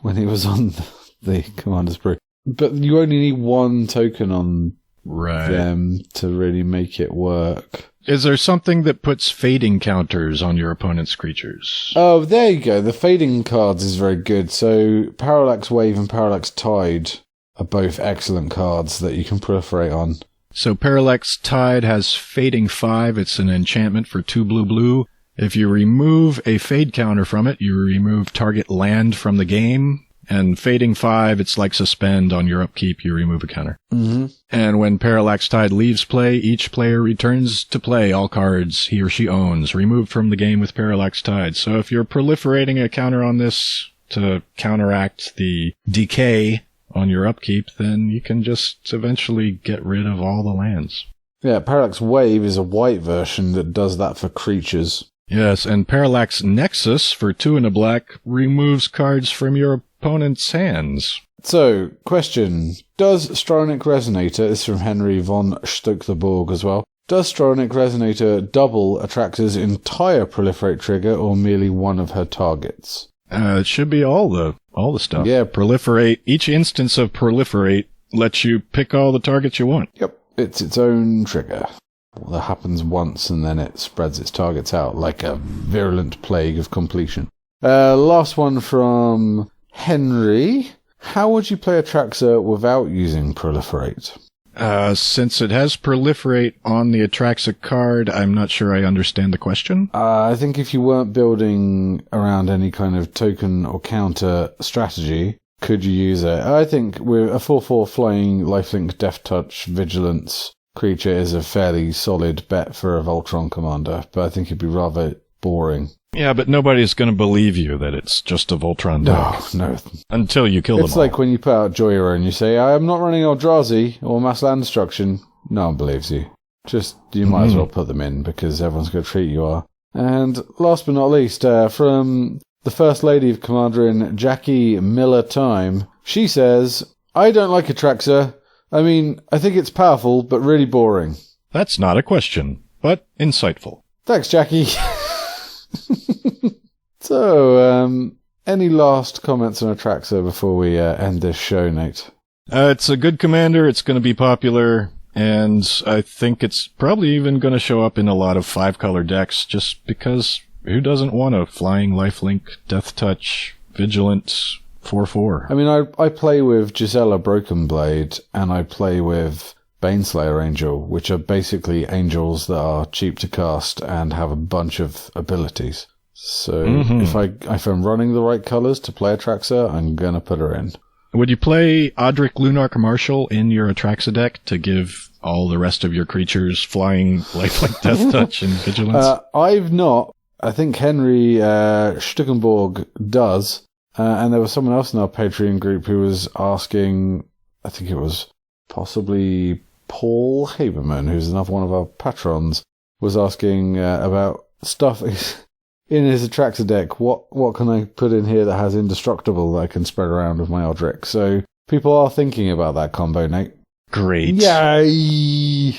[SPEAKER 1] when he was on the Commander's Brew. But you only need one token on them to really make it work.
[SPEAKER 2] Is there something that puts fading counters on your opponent's creatures?
[SPEAKER 1] Oh, there you go. The fading cards is very good. So Parallax Wave and Parallax Tide are both excellent cards that you can proliferate on.
[SPEAKER 2] So Parallax Tide has Fading 5. It's an enchantment for 2 blue. If you remove a fade counter from it, you remove target land from the game. And Fading 5, it's like Suspend. On your upkeep, you remove a counter.
[SPEAKER 1] Mm-hmm.
[SPEAKER 2] And when Parallax Tide leaves play, each player returns to play all cards he or she owns, removed from the game with Parallax Tide. So if you're proliferating a counter on this to counteract the decay on your upkeep, then you can just eventually get rid of all the lands.
[SPEAKER 1] Yeah, Parallax Wave is a white version that does that for creatures.
[SPEAKER 2] Yes, and Parallax Nexus, for 2 and a black, removes cards from your opponent's hands.
[SPEAKER 1] So, question. Does Stronic Resonator, this is from Henry von Stoke-the-Borg as well, does Stronic Resonator double Atraxa's entire proliferate trigger or merely one of her targets?
[SPEAKER 2] It should be all the stuff.
[SPEAKER 1] Yeah.
[SPEAKER 2] Proliferate, each instance of Proliferate lets you pick all the targets you want.
[SPEAKER 1] Yep, it's its own trigger. Well, that happens once and then it spreads its targets out like a virulent plague of completion. Last one from Henry. How would you play Atraxa without using Proliferate?
[SPEAKER 2] Since it has Proliferate on the Atraxa card, I'm not sure I understand the question.
[SPEAKER 1] I think if you weren't building around any kind of token or counter strategy, could you use it? I think with a 4/4 flying lifelink Death Touch Vigilance creature is a fairly solid bet for a Voltron commander, but I think it'd be rather boring.
[SPEAKER 2] Yeah, but nobody's going to believe you that it's just a Voltron deck.
[SPEAKER 1] No.
[SPEAKER 2] Until you kill them all.
[SPEAKER 1] It's like when you put out Joyra and you say, I am not running Eldrazi or Mass Land Destruction. No one believes you. Just, you might as well put them in because everyone's going to treat you are. And last but not least, from the First Lady of Commanderin, Jackie Miller Time, she says, I don't like Atraxa. I mean, I think it's powerful, but really boring.
[SPEAKER 2] That's not a question, but insightful.
[SPEAKER 1] Thanks, Jackie. So, any last comments on Atraxa before we end this show, Nate?
[SPEAKER 2] It's a good commander, it's going to be popular, and I think it's probably even going to show up in a lot of 5-color decks, just because who doesn't want a flying lifelink, Death Touch, Vigilant 4/4?
[SPEAKER 1] I mean, I play with Gisela Broken Blade, and I play with Baneslayer Angel, which are basically angels that are cheap to cast and have a bunch of abilities. So if I'm running the right colors to play Atraxa, I'm going to put her in.
[SPEAKER 2] Would you play Odric Lunarch Marshal in your Atraxa deck to give all the rest of your creatures flying lifelink Death Touch and Vigilance?
[SPEAKER 1] I've not. I think Henry Stuckenborg does. And there was someone else in our Patreon group who was asking, I think it was possibly Paul Haberman, who's another one of our patrons, was asking about stuff in his Atraxa deck. What can I put in here that has Indestructible that I can spread around with my Odric? So people are thinking about that combo, Nate.
[SPEAKER 2] Great.
[SPEAKER 1] Yay!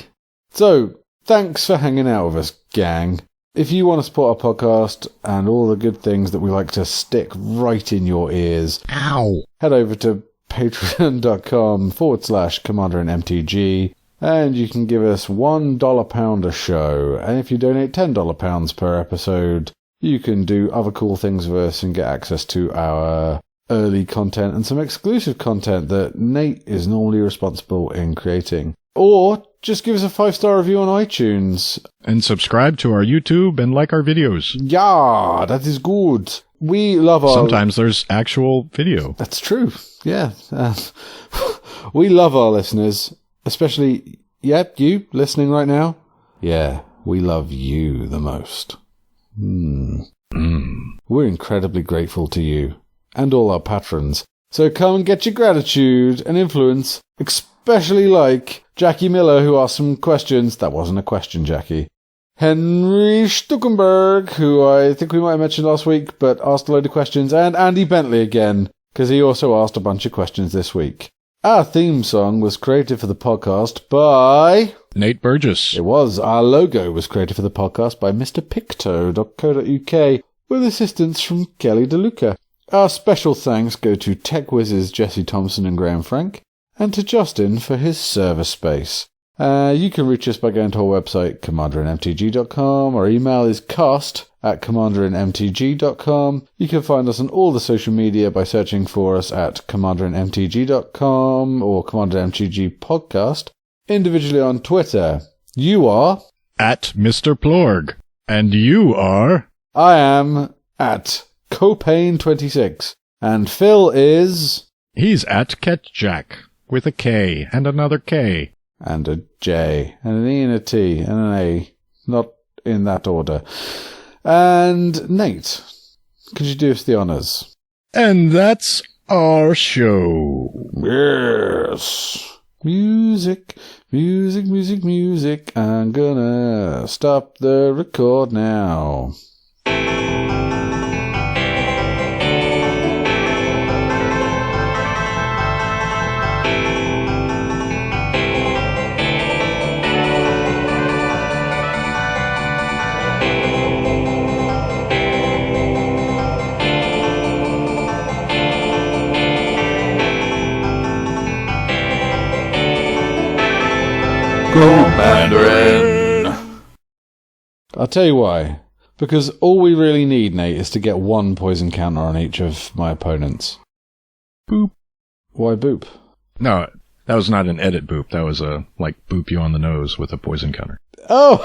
[SPEAKER 1] So, thanks for hanging out with us, gang. If you want to support our podcast and all the good things that we like to stick right in your ears, head over to patreon.com/commanderin.mtg and you can give us $1 a show. And if you donate $10 per episode, you can do other cool things with us and get access to our early content and some exclusive content that Nate is normally responsible in creating. Or just give us a 5-star review on iTunes.
[SPEAKER 2] And subscribe to our YouTube and like our videos.
[SPEAKER 1] Yeah, that is good. We love our...
[SPEAKER 2] Sometimes there's actual video.
[SPEAKER 1] That's true. Yeah. We love our listeners, especially, you listening right now. Yeah, we love you the most. We're incredibly grateful to you and all our patrons. So come and get your gratitude and influence, especially like Jackie Miller, who asked some questions. That wasn't a question, Jackie. Henry Stuckenberg, who I think we might have mentioned last week, but asked a load of questions. And Andy Bentley again, because he also asked a bunch of questions this week. Our theme song was created for the podcast by...
[SPEAKER 2] Nate Burgess.
[SPEAKER 1] It was. Our logo was created for the podcast by mrpicto.co.uk with assistance from Kelly DeLuca. Our special thanks go to tech whizzes Jessie, Thomson and Graham Frank, and to Justin for his server space. You can reach us by going to our website, commanderin.mtg.com. Our email is cast@commanderin.mtg.com. You can find us on all the social media by searching for us at commanderin.mtg.com or commanderin.mtg.podcast. Individually on Twitter, you are...
[SPEAKER 2] At Mr. Plorg. And you are...
[SPEAKER 1] I am at Copain26. And Phil is...
[SPEAKER 2] He's at Ketjack, with a K and another K.
[SPEAKER 1] And a J, and an E and a T, and an A. Not in that order. And Nate, could you do us the honours?
[SPEAKER 2] And that's our show.
[SPEAKER 1] Yes. Music, music, music, music. I'm gonna stop the record now. Commanderin. I'll tell you why. Because all we really need, Nate, is to get one poison counter on each of my opponents.
[SPEAKER 2] Boop.
[SPEAKER 1] Why boop?
[SPEAKER 2] No, that was not an edit boop. That was a, boop you on the nose with a poison counter.
[SPEAKER 1] Oh!